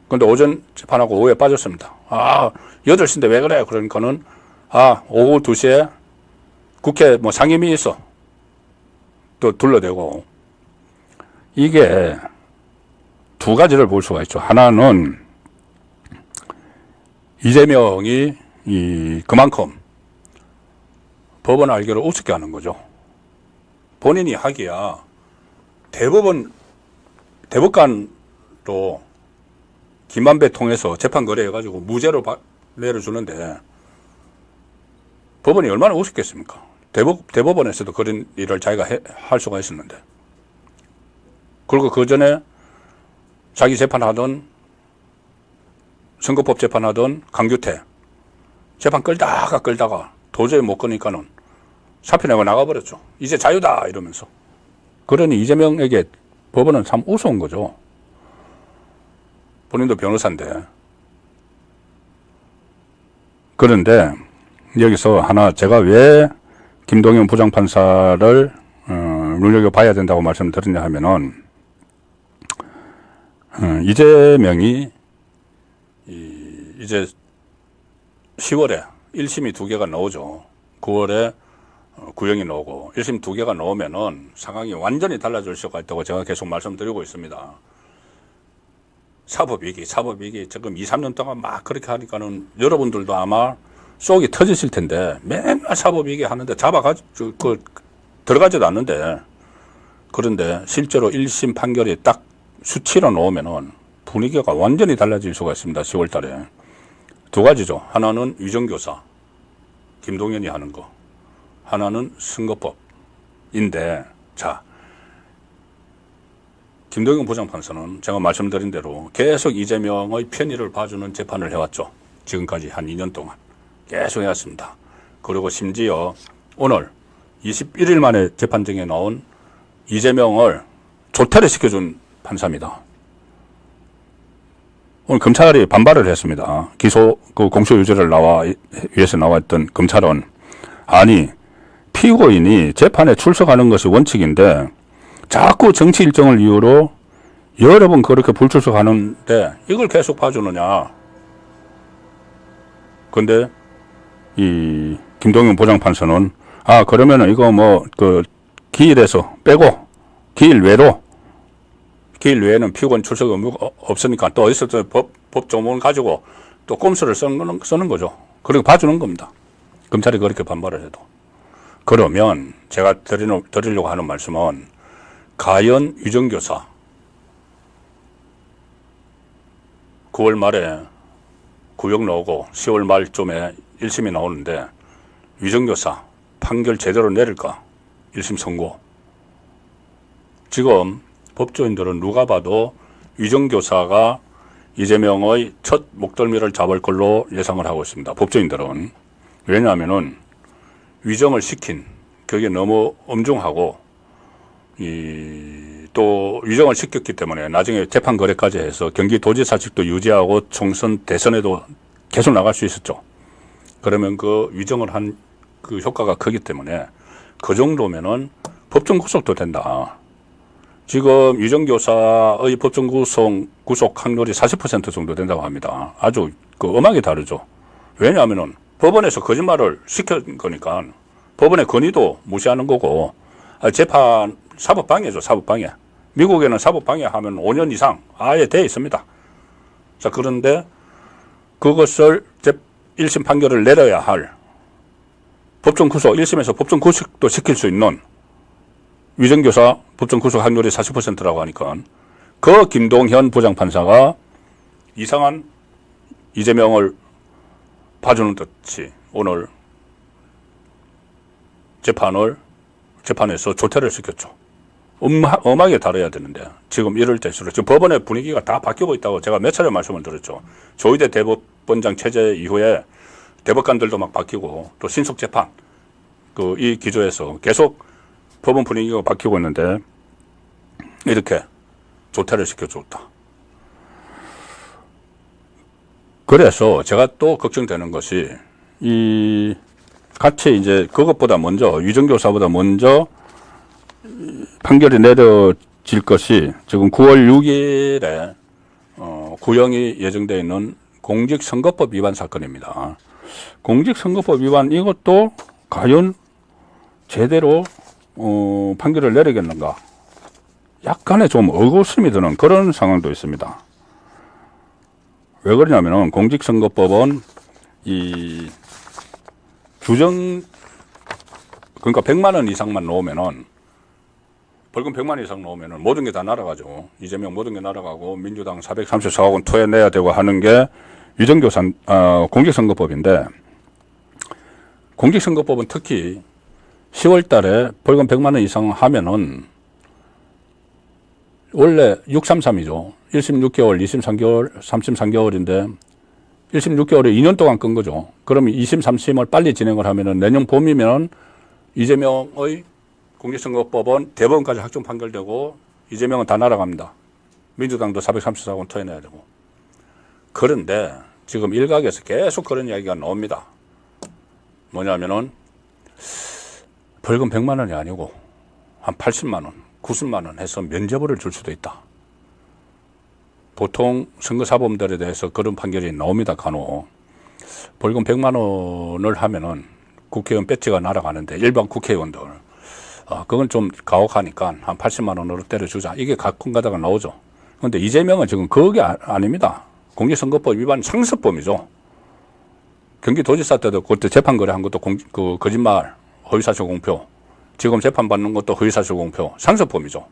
그런데 오전 재판하고 오후에 빠졌습니다. 8시인데 왜 그래? 그러니까는, 오후 2시에 국회 상임위 있어. 또 둘러대고. 이게 두 가지를 볼 수가 있죠. 하나는 이재명이 그만큼 법원 알기를 우습게 하는 거죠. 본인이 하기야 대법관도 김만배 통해서 재판 거래해가지고 무죄로 내려주는데 법원이 얼마나 우습겠습니까? 대법원에서도 그런 일을 자기가 할 수가 있었는데. 그리고 그 전에 자기 재판하던 선거법 재판하던 강규태 재판 끌다가 도저히 못 끄니까는 사표 내고 나가버렸죠. 이제 자유다 이러면서. 그러니 이재명에게 법원은 참 우스운 거죠. 본인도 변호사인데. 그런데 여기서 하나 제가 왜 김동연 부장판사를 눈여겨봐야 된다고 말씀드렸냐 하면은 이재명이 이제 10월에 1심이 2개가 나오죠. 9월에 구형이 나오고 1심 2개가 나오면은 상황이 완전히 달라질 수가 있다고 제가 계속 말씀드리고 있습니다. 사법위기 지금 2, 3년 동안 막 그렇게 하니까는 여러분들도 아마 속이 터지실 텐데 맨날 사법위기 하는데 잡아가지고 들어가지도 않는데, 그런데 실제로 1심 판결이 딱 수치로 나오면은 분위기가 완전히 달라질 수가 있습니다. 10월 달에. 두 가지죠. 하나는 위정교사, 김동연이 하는 거. 하나는 선거법인데, 자, 김동연 부장판사는 제가 말씀드린 대로 계속 이재명의 편의를 봐주는 재판을 해왔죠. 지금까지 한 2년 동안. 계속 해왔습니다. 그리고 심지어 오늘 21일 만에 재판정에 나온 이재명을 조퇴를 시켜준 판사입니다. 오늘 검찰이 반발을 했습니다. 공소 유죄를 위해서 나왔던 검찰은, 아니, 피고인이 재판에 출석하는 것이 원칙인데 자꾸 정치 일정을 이유로 여러 번 그렇게 불출석하는데 이걸 계속 봐주느냐. 근데 이 김동연 부장판사는 그러면은 이거 기일에서 빼고 기일 외에는 피고인 출석 의무가 없으니까 또 어디서 또 법 조문을 가지고 또 꼼수를 쓰는 거죠. 그리고 봐주는 겁니다. 검찰이 그렇게 반발을 해도. 그러면 제가 드리려고 하는 말씀은, 과연 위정교사 9월 말에 구형 나오고 10월 말쯤에 1심이 나오는데 위정교사 판결 제대로 내릴까? 1심 선고. 지금 법조인들은 누가 봐도 위정교사가 이재명의 첫 목덜미를 잡을 걸로 예상을 하고 있습니다. 법조인들은. 왜냐하면은 위정을 시킨 그게 너무 엄중하고 또 위정을 시켰기 때문에 나중에 재판 거래까지 해서 경기도지사직도 유지하고 총선 대선에도 계속 나갈 수 있었죠. 그러면 그 위정을 한 그 효과가 크기 때문에 그 정도면은 법정 구속도 된다. 지금 위정교사의 법정 구속 확률이 40% 정도 된다고 합니다. 아주 엄하게 다르죠. 왜냐하면은 법원에서 거짓말을 시킨 거니까 법원의 건의도 무시하는 거고, 재판 사법방해죠. 사법방해. 미국에는 사법방해 하면 5년 이상 아예 돼 있습니다. 자, 그런데 그것을 1심 판결을 내려야 할 법정 구속, 1심에서 법정 구속도 시킬 수 있는 위정교사 법정 구속 확률이 40%라고 하니까 그 김동현 부장판사가 이상한 이재명을 봐주는 듯이 오늘 재판에서 조퇴를 시켰죠. 엄하게 다뤄야 되는데 지금 이럴 때일수록 지금 법원의 분위기가 다 바뀌고 있다고 제가 몇 차례 말씀을 드렸죠. 조희대 대법원장 체제 이후에 대법관들도 막 바뀌고 또 신속재판 이 기조에서 계속 법원 분위기가 바뀌고 있는데 이렇게 조퇴를 시켜줬다. 그래서 제가 또 걱정되는 것이 같이 이제 그것보다 먼저 위정교사보다 먼저 판결이 내려질 것이 지금 9월 6일에 구형이 예정되어 있는 공직선거법 위반 사건입니다. 공직선거법 위반 이것도 과연 제대로 판결을 내리겠는가? 약간의 좀 의구심이 드는 그런 상황도 있습니다. 왜 그러냐면은 공직선거법은 이 그러니까 100만 원 이상만 나오면은 벌금 100만 원 이상 나오면은 모든 게 다 날아가죠. 이재명 모든 게 날아가고 민주당 434억 원 토해내야 되고 하는 게 공직선거법인데, 공직선거법은 특히 10월 달에 벌금 100만 원 이상 하면은 원래 633이죠. 1심 6개월, 2심 3개월, 3심 3개월인데 1심 6개월에 2년 동안 끈 거죠. 그러면 2심, 3심을 빨리 진행을 하면은 내년 봄이면 이재명의 공직선거법은 대법원까지 확정 판결되고 이재명은 다 날아갑니다. 민주당도 434건 토해내야 되고. 그런데 지금 일각에서 계속 그런 이야기가 나옵니다. 뭐냐면은 벌금 100만 원이 아니고 한 80만 원, 90만 원 해서 면죄부를 줄 수도 있다. 보통 선거사범들에 대해서 그런 판결이 나옵니다. 간혹. 벌금 100만 원을 하면은 국회의원 배지가 날아가는데 일반 국회의원들 그건 좀 가혹하니까 한 80만 원으로 때려주자. 이게 가끔 가다가 나오죠. 그런데 이재명은 지금 그게 아닙니다. 공직선거법 위반 상습범이죠. 경기도지사 때도 그때 재판 거래한 것도 그 거짓말, 허위사실 공표, 지금 재판 받는 것도 허위사실 공표, 상습범이죠.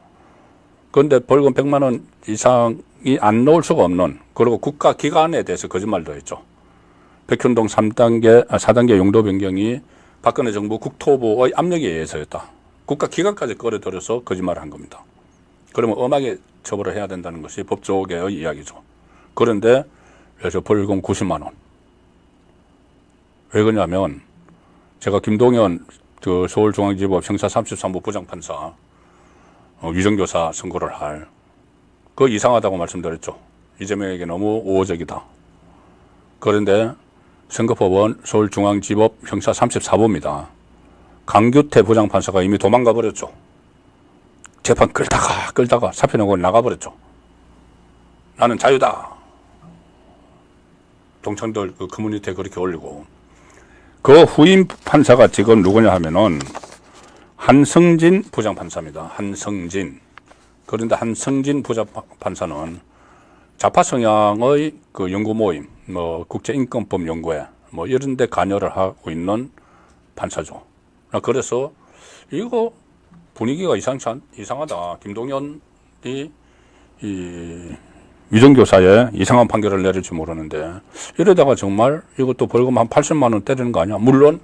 그런데 벌금 100만 원 이상이 안 나올 수가 없는, 그리고 국가기관에 대해서 거짓말도 했죠. 백현동 4단계 용도 변경이 박근혜 정부 국토부의 압력에 의해서였다. 국가기관까지 끌어들여서 거짓말을 한 겁니다. 그러면 엄하게 처벌을 해야 된다는 것이 법조계의 이야기죠. 그런데 그래서 벌금 90만 원. 왜 그러냐면 제가 김동연 그 서울중앙지법 형사 33부 부장판사 위정교사 선고를 할 그 이상하다고 말씀드렸죠. 이재명에게 너무 우호적이다. 그런데 선거법원 서울중앙지법 형사 34부입니다. 강규태 부장판사가 이미 도망가 버렸죠. 재판 끌다가 사표 내고 나가버렸죠. 나는 자유다. 동창들 그 커뮤니티에 그렇게 올리고. 그 후임 판사가 지금 누구냐 하면은 한성진 부장판사입니다. 한성진. 그런데 한성진 부장판사는 좌파 성향의 그 연구 모임, 뭐 국제인권법 연구회, 뭐 이런 데 관여를 하고 있는 판사죠. 그래서 이거 분위기가 이상하다. 김동연이 이 위정교사에 이상한 판결을 내릴지 모르는데 이러다가 정말 이것도 벌금 한 80만 원 때리는 거 아니야? 물론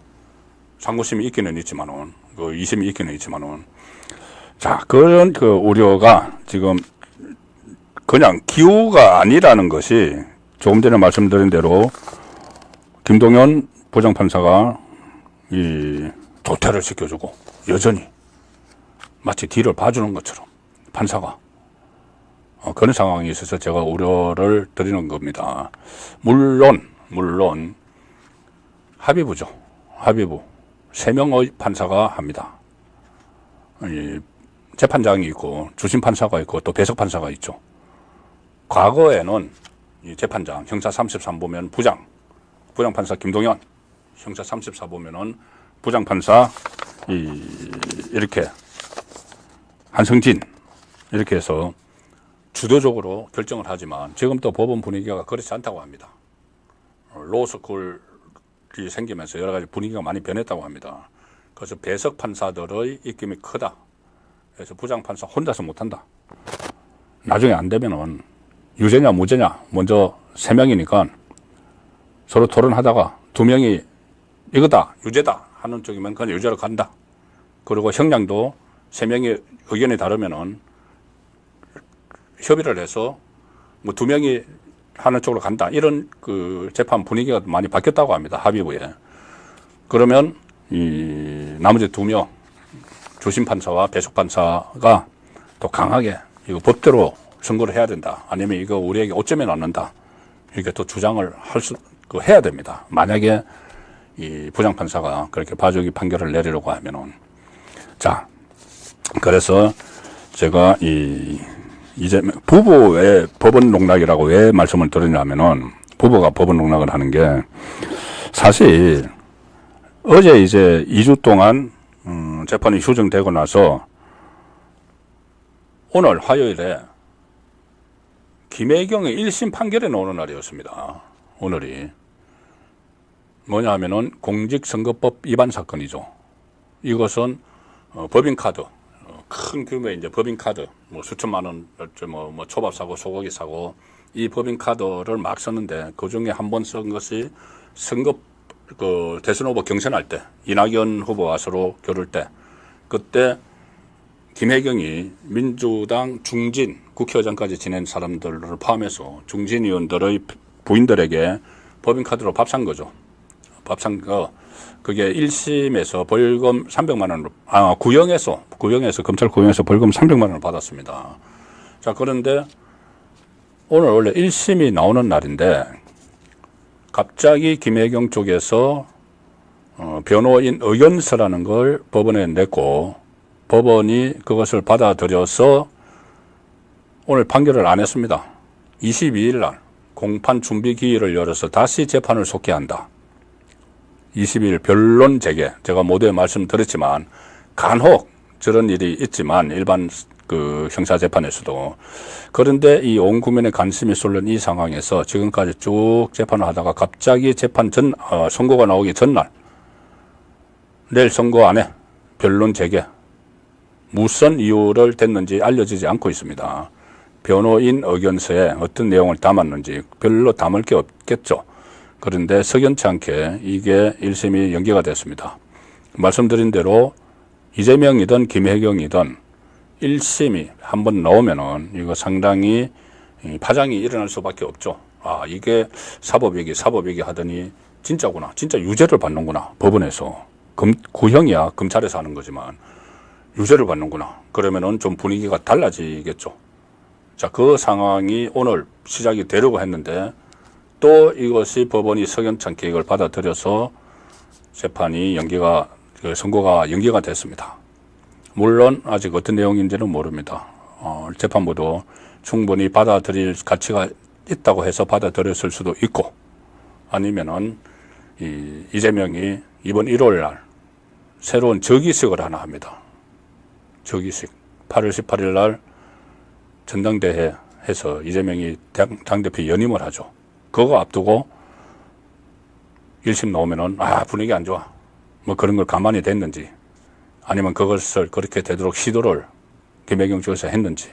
상고심이 있기는 있지만은 그 2심이 있기는 있지만은 자 그런 그 우려가 지금 그냥 기우가 아니라는 것이 조금 전에 말씀드린 대로 김동연 부장판사가 이 조퇴를 시켜주고 여전히 마치 뒤를 봐주는 것처럼 판사가 그런 상황이 있어서 제가 우려를 드리는 겁니다. 물론 합의부죠. 합의부 3명의 판사가 합니다. 이 재판장이 있고 주심 판사가 있고 또 배석 판사가 있죠. 과거에는 이 재판장 형사 33보면 부장판사 김동연, 형사 34보면은 부장판사 이렇게 한성진 이렇게 해서 주도적으로 결정을 하지만 지금 또 법원 분위기가 그렇지 않다고 합니다. 로스쿨이 생기면서 여러 가지 분위기가 많이 변했다고 합니다. 그래서 배석 판사들의 입김이 크다. 그래서 부장판사 혼자서 못한다. 나중에 안 되면은 유죄냐 무죄냐 먼저 3명이니까 서로 토론하다가 2명이 이거다 유죄다 하는 쪽이면 그냥 유죄로 간다. 그리고 형량도 3명이 의견이 다르면은 협의를 해서 뭐 2명이 하는 쪽으로 간다. 이런 그 재판 분위기가 많이 바뀌었다고 합니다. 합의부에. 그러면 이 나머지 2명 주심 판사와 배석 판사가 또 강하게 이거 법대로 선고를 해야 된다. 아니면 이거 우리에게 오점에 넣는다. 이렇게 또 주장을 해야 됩니다. 만약에 이 부장판사가 그렇게 봐주기 판결을 내리려고 하면은. 자, 그래서 제가 이제 부부의 법원 농락이라고 왜 말씀을 드리냐면은 부부가 법원 농락을 하는 게 사실 어제 이제 2주 동안 재판이 휴정되고 나서 오늘 화요일에 김혜경의 1심 판결이 나오는 날이었습니다. 오늘이 뭐냐 하면은 공직선거법 위반 사건이죠. 이것은 법인카드 큰 규모의 이제 법인카드 뭐 수천만 원 뭐 초밥 사고 소고기 사고 이 법인카드를 막 썼는데 그 중에 한 번 쓴 것이 선거 그 대선 후보 경선할 때 이낙연 후보와 서로 겨룰 때 그때 김혜경이 민주당 중진 국회의장까지 지낸 사람들을 포함해서 중진 의원들의 부인들에게 법인카드로 밥 산 거죠. 밥상 그게 1심에서 벌금 300만 원을 구형에서 검찰 구형에서 벌금 300만 원을 받았습니다. 자, 그런데 오늘 원래 1심이 나오는 날인데 갑자기 김혜경 쪽에서 변호인 의견서라는 걸 법원에 냈고 법원이 그것을 받아들여서 오늘 판결을 안 했습니다. 22일 날 공판 준비 기일을 열어서 다시 재판을 속개한다. 22일 변론 재개. 제가 모두에 말씀드렸지만 간혹 저런 일이 있지만 일반 그 형사재판에서도. 그런데 이 온 국민의 관심이 쏠린 이 상황에서 지금까지 쭉 재판을 하다가 갑자기 재판 선고가 나오기 전날 내일 선고 안에 변론 재개. 무슨 이유를 댔는지 알려지지 않고 있습니다. 변호인 의견서에 어떤 내용을 담았는지 별로 담을 게 없겠죠. 그런데 석연치 않게 이게 1심이 연기가 됐습니다. 말씀드린 대로 이재명이든 김혜경이든 1심이 한번 나오면은 이거 상당히 파장이 일어날 수밖에 없죠. 아, 이게 사법얘기 하더니 진짜구나. 진짜 유죄를 받는구나. 법원에서. 구형이야. 검찰에서 하는 거지만 유죄를 받는구나. 그러면은 좀 분위기가 달라지겠죠. 자, 그 상황이 오늘 시작이 되려고 했는데 또 이것이 법원이 석연찮게 이걸 받아들여서 재판이 선고가 연기가 됐습니다. 물론 아직 어떤 내용인지는 모릅니다. 재판부도 충분히 받아들일 가치가 있다고 해서 받아들였을 수도 있고 아니면은 이재명이 이번 1월 날 새로운 즉위식을 하나 합니다. 즉위식 8월 18일 날 전당대회 해서 이재명이 당대표 연임을 하죠. 그거 앞두고 1심 나오면은 분위기 안 좋아. 뭐 그런 걸 가만히 댔는지 아니면 그것을 그렇게 되도록 시도를 김혜경 쪽에서 했는지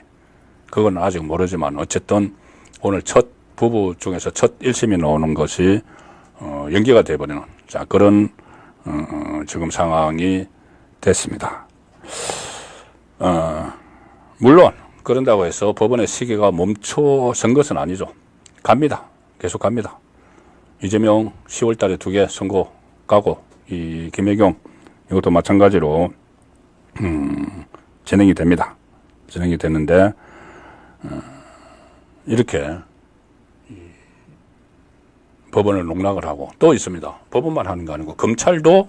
그건 아직 모르지만 어쨌든 오늘 첫 부부 중에서 첫 1심이 나오는 것이 연기가 돼버리는 자 그런 지금 상황이 됐습니다. 물론 그런다고 해서 법원의 시기가 멈춰선 것은 아니죠. 갑니다. 계속 갑니다. 이재명 10월 달에 2개 선고 가고 이 김혜경 이것도 마찬가지로 진행이 됩니다. 진행이 되는데 이렇게 법원을 농락을 하고 또 있습니다. 법원만 하는 거 아니고 검찰도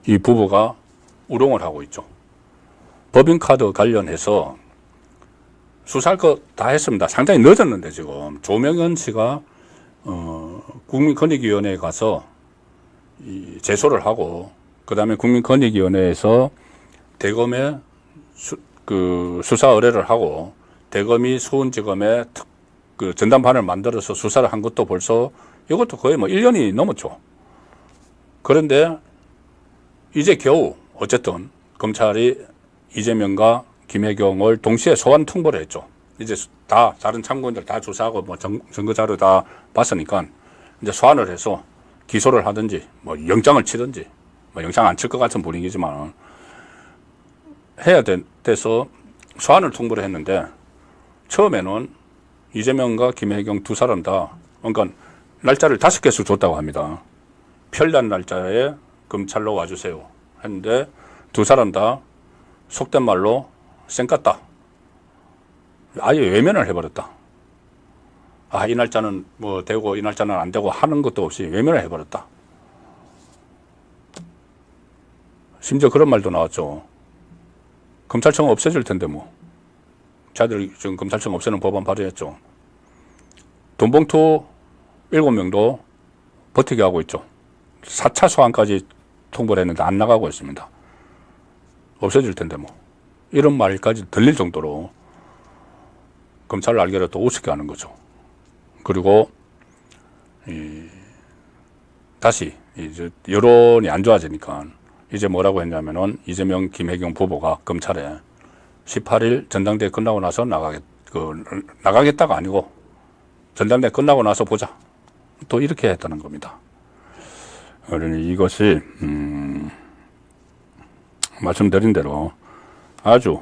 이 부부가 우롱을 하고 있죠. 법인카드 관련해서 수사할 거 다 했습니다. 상당히 늦었는데 지금 조명현 씨가 국민권익위원회에 가서 제소를 하고 그다음에 국민권익위원회에서 대검에 수사 의뢰를 하고 대검이 수원지검에 전담반을 만들어서 수사를 한 것도 벌써 이것도 거의 1년이 넘었죠. 그런데 이제 겨우 어쨌든 검찰이 이재명과 김혜경을 동시에 소환 통보를 했죠. 이제 다 다른 참고인들 다 조사하고 증거 자료 다 봤으니까 이제 소환을 해서 기소를 하든지 영장을 치든지 영장 안 칠 것 같은 분위기지만 해야 돼서 소환을 통보를 했는데 처음에는 이재명과 김혜경 두 사람 다 그러니까 날짜를 5개씩 줬다고 합니다. 편리한 날짜에 검찰로 와주세요 했는데 두 사람 다 속된 말로 쌩깠다. 아예 외면을 해버렸다. 이 날짜는 되고 이 날짜는 안 되고 하는 것도 없이 외면을 해버렸다. 심지어 그런 말도 나왔죠. 검찰청 없애질 텐데 자들 지금 검찰청 없애는 법안 발의했죠. 돈봉투 7명도 버티게 하고 있죠. 4차 소환까지 통보를 했는데 안 나가고 있습니다. 없어질 텐데 이런 말까지 들릴 정도로 검찰을 알게로 또 우습게 하는 거죠. 그리고 다시 이제 여론이 안 좋아지니까 이제 뭐라고 했냐면은 이재명 김혜경 부부가 검찰에 18일 전당대회 끝나고 나서 나가겠다가 아니고 전당대회 끝나고 나서 보자. 또 이렇게 했다는 겁니다. 그러니 이것이 말씀드린 대로 아주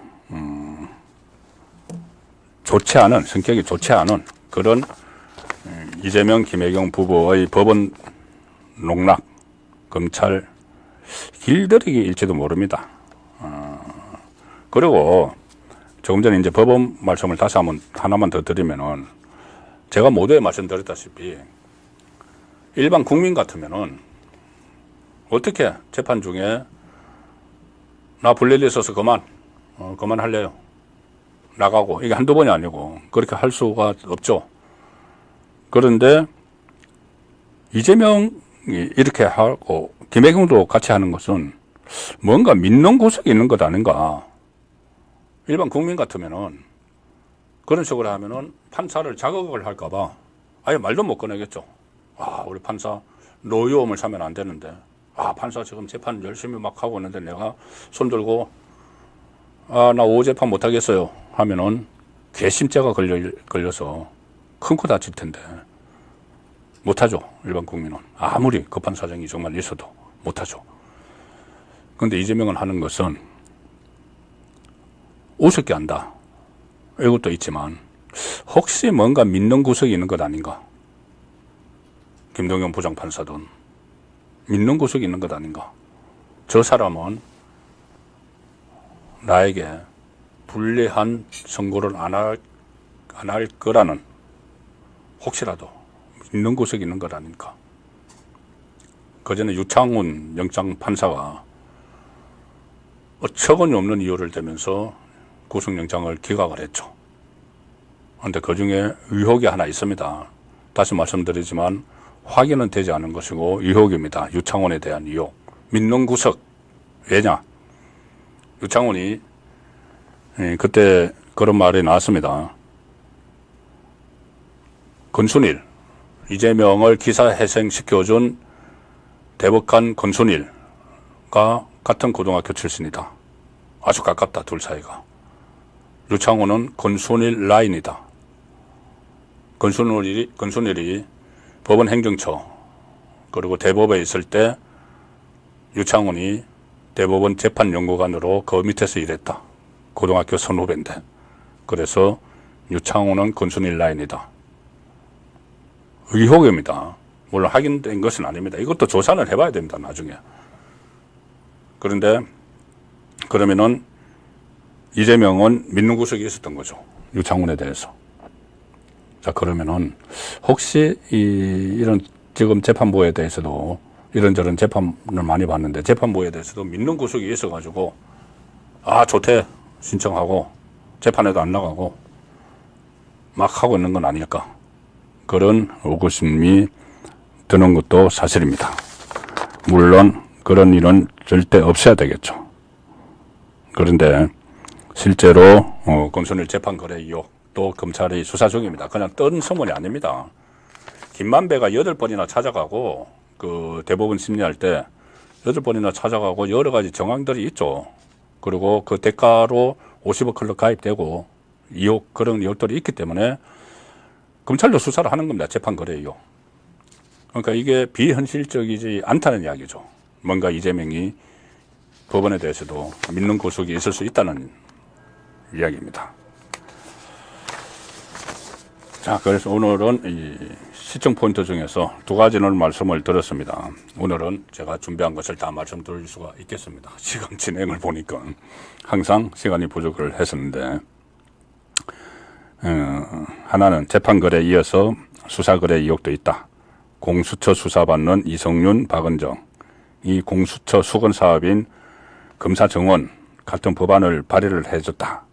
좋지 않은 성격이 좋지 않은 그런 이재명 김혜경 부부의 법원 농락 검찰 길들이기일지도 모릅니다. 그리고 조금 전에 이제 법원 말씀을 다시 한번 하나만 더 드리면은 제가 모두에 말씀드렸다시피 일반 국민 같으면은 어떻게 재판 중에 나 불리일 있어서 그만할래요. 나가고 이게 한두 번이 아니고 그렇게 할 수가 없죠. 그런데 이재명이 이렇게 하고 김혜경도 같이 하는 것은 뭔가 믿는 구석이 있는 것 아닌가. 일반 국민 같으면은 그런 식으로 하면은 판사를 자극을 할까봐 아예 말도 못 꺼내겠죠. 우리 판사 노여움을 사면 안 되는데, 판사 지금 재판 열심히 막 하고 있는데 내가 손 들고 나 오후 재판 못 하겠어요 하면은 괘씸죄가 걸려서 큰 코 다칠 텐데 못하죠. 일반 국민은 아무리 급한 사정이 정말 있어도 못하죠. 그런데 이재명은 하는 것은 우습게 한다. 이것도 있지만 혹시 뭔가 믿는 구석이 있는 것 아닌가. 김동연 부장판사든 믿는 구석이 있는 것 아닌가. 저 사람은 나에게 불리한 선고를 안 할 거라는 혹시라도 믿는 구석이 있는 것 아닌가. 그전에 유창훈 영장판사가 어처구니 없는 이유를 대면서 구속영장을 기각을 했죠. 그런데 그 중에 의혹이 하나 있습니다. 다시 말씀드리지만 확인은 되지 않은 것이고 의혹입니다. 유창훈에 대한 의혹. 믿는 구석. 왜냐? 유창훈이 그때 그런 말이 나왔습니다. 권순일, 이재명을 기사회생시켜준 대법관 권순일과 같은 고등학교 출신이다. 아주 가깝다, 둘 사이가. 유창훈은 권순일 라인이다. 권순일이 법원 행정처 그리고 대법에 있을 때 유창훈이 대법원 재판연구관으로 그 밑에서 일했다. 고등학교 선후배인데. 그래서 유창훈은 권순일 라인이다. 의혹입니다. 물론 확인된 것은 아닙니다. 이것도 조사를 해봐야 됩니다. 나중에. 그런데 그러면은 이재명은 믿는 구석이 있었던 거죠. 유창훈에 대해서. 자, 그러면은 혹시 이런 지금 재판부에 대해서도 이런저런 재판을 많이 봤는데 재판부에 대해서도 믿는 구석이 있어가지고 좋대 신청하고 재판에도 안 나가고 막 하고 있는 건 아닐까. 그런 의구심이 드는 것도 사실입니다. 물론 그런 일은 절대 없어야 되겠죠. 그런데 실제로 권순일 재판 거래 의혹 또 검찰이 수사 중입니다. 그냥 뜬 소문이 아닙니다. 김만배가 8번이나 찾아가고 그 대법원 심리할 때 8번이나 찾아가고 여러 가지 정황들이 있죠. 그리고 그 대가로 50억 클럽 가입되고 그런 의혹들이 있기 때문에 검찰도 수사를 하는 겁니다. 재판 거래 의혹. 그러니까 이게 비현실적이지 않다는 이야기죠. 뭔가 이재명이 법원에 대해서도 믿는 구석이 있을 수 있다는 이야기입니다. 자, 그래서 오늘은 이 시청 포인트 중에서 2가지를 말씀을 드렸습니다. 오늘은 제가 준비한 것을 다 말씀드릴 수가 있겠습니다. 시간 진행을 보니까 항상 시간이 부족을 했었는데, 하나는 재판거래에 이어서 수사거래 의혹도 있다. 공수처 수사받는 이성윤, 박은정. 이 공수처 수건 사업인 검사 정원 같은 법안을 발의를 해줬다.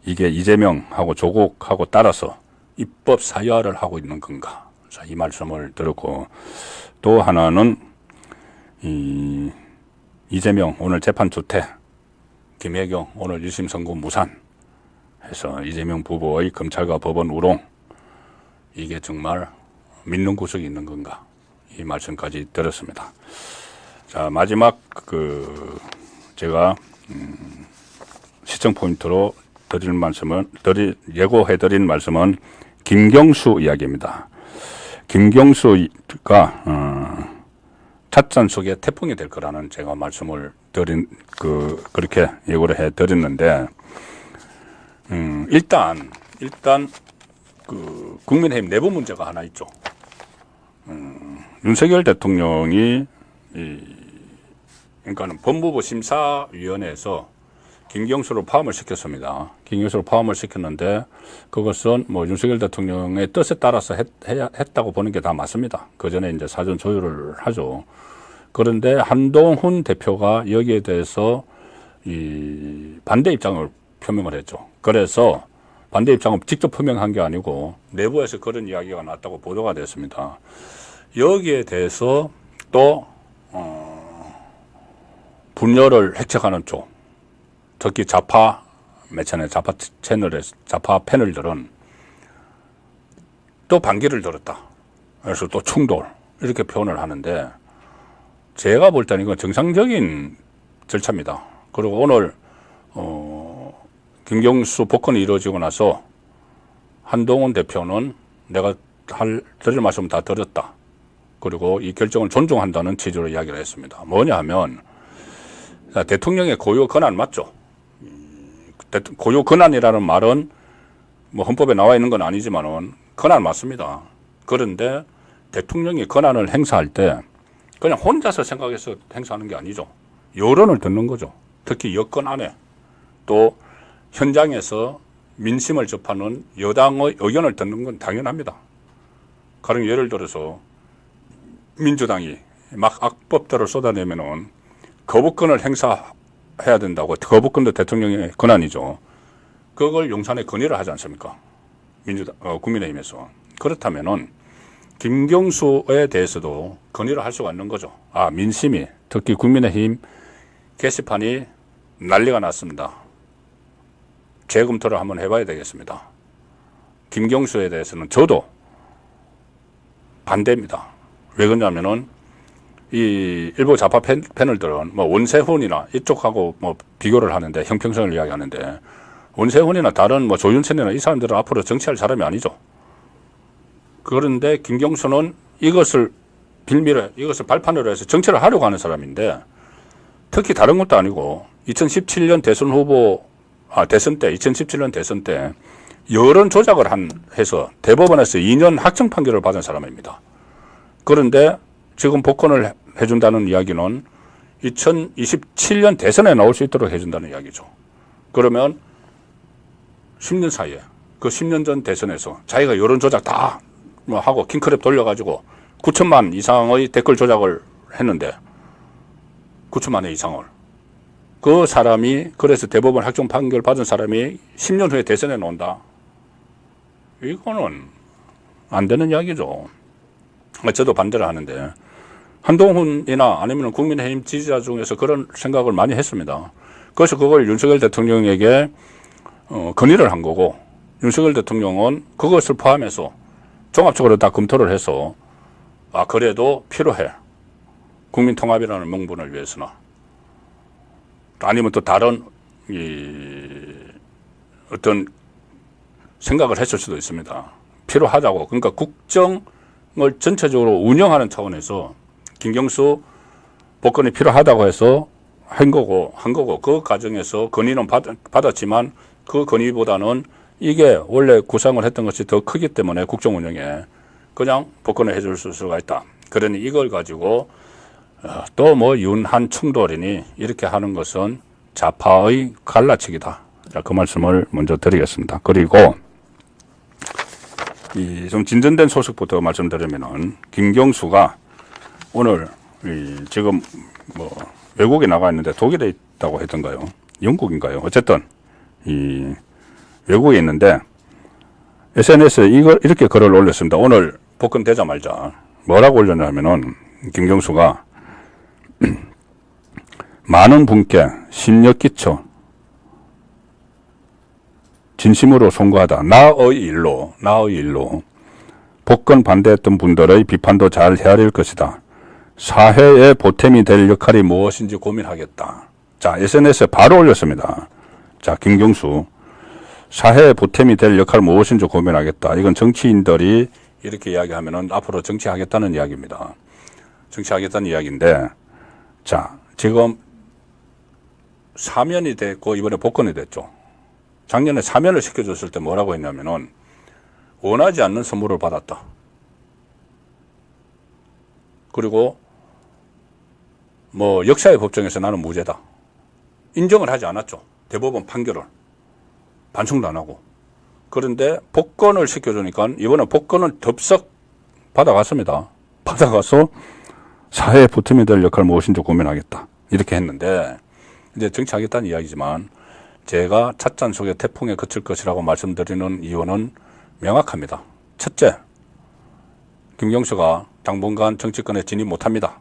이게 이재명하고 조국하고 따라서 입법 사유화를 하고 있는 건가. 자, 이 말씀을 들었고, 또 하나는 이재명 오늘 재판 주태, 김혜경 오늘 1심 선고 무산 해서 이재명 부부의 검찰과 법원 우롱, 이게 정말 믿는 구석이 있는 건가. 이 말씀까지 드렸습니다. 자, 마지막 제가 시청 포인트로 예고해드린 말씀은 김경수 이야기입니다. 김경수가 찻잔 속에 태풍이 될 거라는 제가 말씀을 그렇게 예고를 해드렸는데, 일단 국민의힘 내부 문제가 하나 있죠. 윤석열 대통령이 그러니까는 법무부 심사위원회에서 김경수를 포함을 시켰습니다. 김경수를 포함을 시켰는데 그것은 뭐 윤석열 대통령의 뜻에 따라서 했다고 보는 게 다 맞습니다. 그 전에 이제 사전 조율을 하죠. 그런데 한동훈 대표가 여기에 대해서 이 반대 입장을 표명을 했죠. 그래서 반대 입장을 직접 표명한 게 아니고 내부에서 그런 이야기가 났다고 보도가 됐습니다. 여기에 대해서 또 분열을 획책하는 쪽, 특히 좌파 매체나 좌파 채널의 좌파 패널들은 또 반기를 들었다. 그래서 또 충돌 이렇게 표현을 하는데 제가 볼 때는 이건 정상적인 절차입니다. 그리고 오늘 김경수 복권이 이루어지고 나서 한동훈 대표는 내가 드릴 말씀 다 들었다. 그리고 이 결정을 존중한다는 취지로 이야기를 했습니다. 뭐냐 하면 대통령의 고유 권한 맞죠? 고유 권한이라는 말은 뭐 헌법에 나와 있는 건 아니지만은 권한 맞습니다. 그런데 대통령이 권한을 행사할 때 그냥 혼자서 생각해서 행사하는 게 아니죠. 여론을 듣는 거죠. 특히 여권 안에 또 현장에서 민심을 접하는 여당의 의견을 듣는 건 당연합니다. 가령 예를 들어서 민주당이 막 악법들을 쏟아내면은 거부권을 행사해야 된다고. 거부권도 대통령의 권한이죠. 그걸 용산에 건의를 하지 않습니까? 국민의힘에서. 그렇다면은 김경수에 대해서도 건의를 할 수가 있는 거죠. 아, 민심이, 특히 국민의힘 게시판이 난리가 났습니다. 재검토를 한번 해봐야 되겠습니다. 김경수에 대해서는 저도 반대입니다. 왜 그러냐면은 이 일부 좌파 패널들은 뭐 원세훈이나 이쪽하고 뭐 비교를 하는데 형평성을 이야기하는데 원세훈이나 다른 뭐 조윤천이나 이 사람들은 앞으로 정치할 사람이 아니죠. 그런데 김경수는 이것을 빌미로 이것을 발판으로 해서 정치를 하려고 하는 사람인데 특히 다른 것도 아니고 2017년 대선 때 2017년 대선 때 여론 조작을 해서 대법원에서 2년 확정 판결을 받은 사람입니다. 그런데 지금 복권을 해준다는 이야기는 2027년 대선에 나올 수 있도록 해준다는 이야기죠. 그러면 10년 사이에 그 10년 전 대선에서 자기가 여론 조작 다 뭐 하고 킹크랩 돌려가지고 9천만 이상의 댓글 조작을 했는데 9천만의 이상을 그 사람이 그래서 대법원 확정 판결 받은 사람이 10년 후에 대선에 나온다. 이거는 안 되는 이야기죠. 저도 반대를 하는데 한동훈이나 아니면 국민의힘 지지자 중에서 그런 생각을 많이 했습니다. 그래서 그걸 윤석열 대통령에게 건의를 한 거고 윤석열 대통령은 그것을 포함해서 종합적으로 다 검토를 해서 아 그래도 필요해. 국민통합이라는 명분을 위해서나 아니면 또 다른 어떤 생각을 했을 수도 있습니다. 필요하다고. 그러니까 국정을 전체적으로 운영하는 차원에서 김경수 복권이 필요하다고 해서 한 거고 그 과정에서 건의는 받았지만 그 건의보다는 이게 원래 구상을 했던 것이 더 크기 때문에 국정 운영에 그냥 복권을 해줄 수가 있다. 그러니 이걸 가지고 또 뭐 윤한 충돌이니 이렇게 하는 것은 좌파의 갈라치기다. 자, 그 말씀을 먼저 드리겠습니다. 그리고 좀 진전된 소식부터 말씀드리면은 김경수가 오늘 지금 뭐 외국에 나가 있는데 독일에 있다고 했던가요? 영국인가요? 어쨌든 외국에 있는데 SNS에 이렇게 글을 올렸습니다. 오늘 복권 되자마자 뭐라고 올렸냐면은 김경수가 많은 분께 심려 끼쳐 진심으로 송구하다. 나의 일로 복권 반대했던 분들의 비판도 잘 헤아릴 것이다. 사회의 보탬이 될 역할이 무엇인지 고민하겠다. 자, SNS에 바로 올렸습니다. 자, 김경수 사회의 보탬이 될 역할 무엇인지 고민하겠다. 이건 정치인들이 이렇게 이야기하면은 앞으로 정치하겠다는 이야기입니다. 정치하겠다는 이야기인데, 자, 지금 사면이 됐고 이번에 복권이 됐죠. 작년에 사면을 시켜줬을 때 뭐라고 했냐면은 원하지 않는 선물을 받았다. 그리고 뭐 역사의 법정에서 나는 무죄다 인정을 하지 않았죠. 대법원 판결을 반성도 안 하고. 그런데 복권을 시켜주니까 이번에 복권을 덥석 받아갔습니다. 받아가서 사회에 보탬이 될 역할을 무엇인지 고민하겠다 이렇게 했는데, 이제 정치하겠다는 이야기지만 제가 찻잔 속에 태풍에 그칠 것이라고 말씀드리는 이유는 명확합니다. 첫째, 김경수가 당분간 정치권에 진입 못합니다.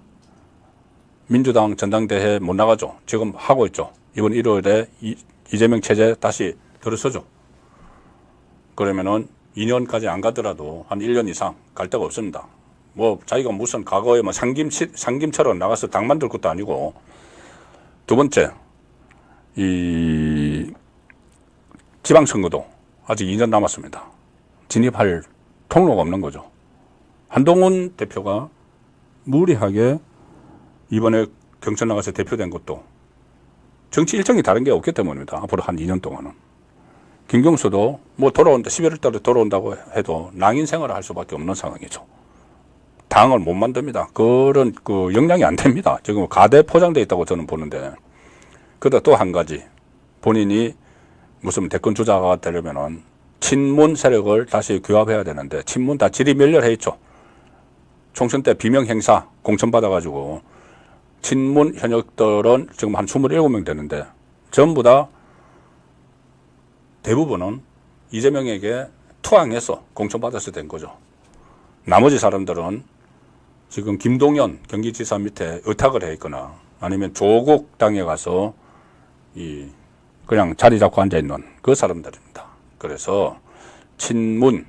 민주당 전당대회 못 나가죠. 지금 하고 있죠. 이번 1월에 이재명 체제 다시 들어서죠. 그러면은 2년까지 안 가더라도 한 1년 이상 갈 데가 없습니다. 뭐 자기가 무슨 과거에 뭐 상김처럼 나가서 당 만들 것도 아니고. 두 번째, 이 지방선거도 아직 2년 남았습니다. 진입할 통로가 없는 거죠. 한동훈 대표가 무리하게 이번에 경선 나가서 대표된 것도 정치 일정이 다른 게 없기 때문입니다. 앞으로 한 2년 동안은. 김경수도 뭐 11월 달에 돌아온다고 해도 낭인 생활을 할 수밖에 없는 상황이죠. 당을 못 만듭니다. 그런 역량이 안 됩니다. 지금 가대 포장되어 있다고 저는 보는데. 그러다 또 한 가지, 본인이 무슨 대권 주자가 되려면은 친문 세력을 다시 규합해야 되는데 친문 다 질이 멸렬해 있죠. 총선 때 비명 행사 공천받아가지고 친문 현역들은 지금 한 27명 되는데 전부 다 대부분은 이재명에게 투항해서 공천받아서 된 거죠. 나머지 사람들은 지금 김동연 경기지사 밑에 의탁을 해 있거나 아니면 조국 당에 가서 그냥 자리 잡고 앉아 있는 그 사람들입니다. 그래서 친문이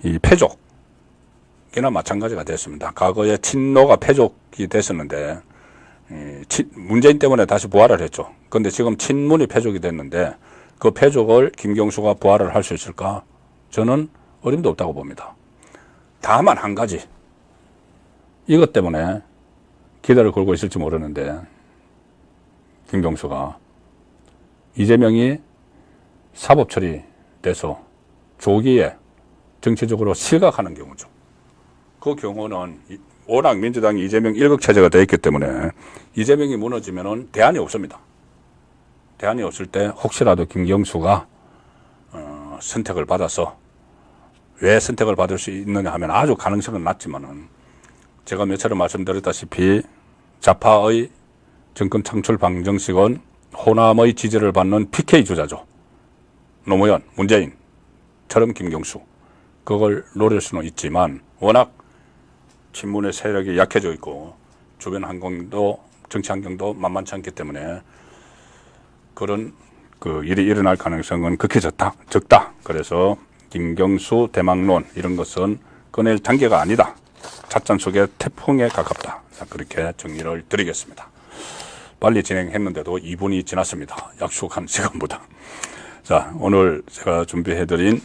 이 패족이나 마찬가지가 됐습니다. 과거에 친노가 패족이 됐었는데 문재인 때문에 다시 부활을 했죠. 그런데 지금 친문이 패족이 됐는데 그 패족을 김경수가 부활을 할 수 있을까? 저는 어림도 없다고 봅니다. 다만 한 가지, 이것 때문에 기대를 걸고 있을지 모르는데 김경수가 이재명이 사법 처리돼서 조기에 정치적으로 실각하는 경우죠. 그 경우는 워낙 민주당이 이재명 일극 체제가 되어 있기 때문에 이재명이 무너지면은 대안이 없습니다. 대안이 없을 때 혹시라도 김경수가 선택을 받아서, 왜 선택을 받을 수 있느냐 하면 아주 가능성은 낮지만은 제가 몇 차례 말씀드렸다시피 좌파의 정권 창출 방정식은 호남의 지지를 받는 PK 주자죠. 노무현, 문재인처럼 김경수. 그걸 노릴 수는 있지만 워낙 친문의 세력이 약해져 있고 주변 환경도 정치 환경도 만만치 않기 때문에 그런 일이 일어날 가능성은 극히 적다. 그래서 김경수 대망론 이런 것은 꺼낼 단계가 아니다. 찻잔 속의 태풍에 가깝다. 그렇게 정리를 드리겠습니다. 빨리 진행했는데도 2분이 지났습니다. 약속한 시간보다. 자, 오늘 제가 준비해드린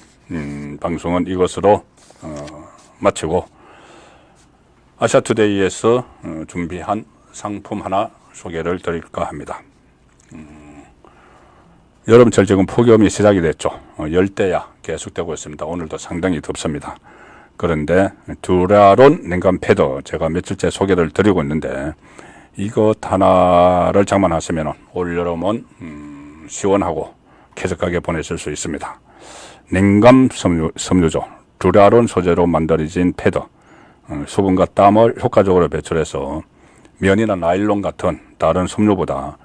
방송은 이것으로 마치고 아시아투데이에서 준비한 상품 하나 소개를 드릴까 합니다. 여름철 지금 폭염이 시작이 됐죠. 열대야 계속되고 있습니다. 오늘도 상당히 덥습니다. 그런데 듀라론 냉감 패드 제가 며칠째 소개를 드리고 있는데 이것 하나를 장만하시면 올여름은 시원하고 쾌적하게 보내실 수 있습니다. 냉감 섬유죠. 듀라론 소재로 만들어진 패드, 수분과 땀을 효과적으로 배출해서 면이나 나일론 같은 다른 섬유보다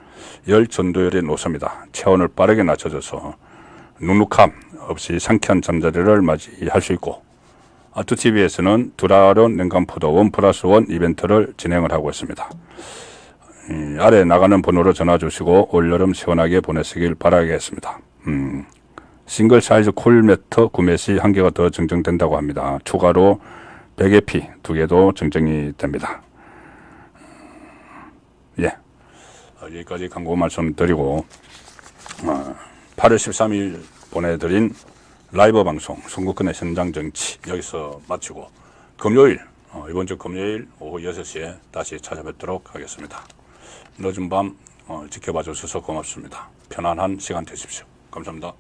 열 전도율이 높습니다. 체온을 빠르게 낮춰줘서 눅눅함 없이 상쾌한 잠자리를 맞이할 수 있고, 아투TV에서는 듀라론 냉감 포드 1+1 이벤트를 진행을 하고 있습니다. 아래 나가는 번호로 전화 주시고 올여름 시원하게 보내시길 바라겠습니다. 싱글 사이즈 쿨 매트 구매 시 한 개가 더 증정된다고 합니다. 추가로 베개피 2개도 증정이 됩니다. 예, 여기까지 광고 말씀드리고 8월 13일 보내드린 라이브 방송 선거권의 현장 정치 여기서 마치고 금요일 이번 주 금요일 오후 6시에 다시 찾아뵙도록 하겠습니다. 늦은 밤 지켜봐 주셔서 고맙습니다. 편안한 시간 되십시오. 감사합니다.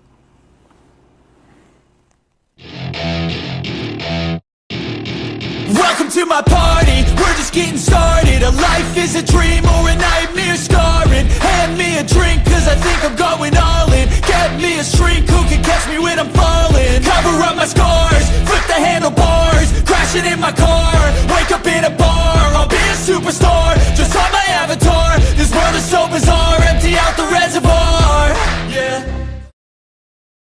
Welcome to to my party, we're just getting started. A life is a dream or a nightmare scarring. Hand me a drink cause I think I'm going all in. Get me a shrink who can catch me when I'm falling. Cover up my scars, flip the handlebars, crashing in my car.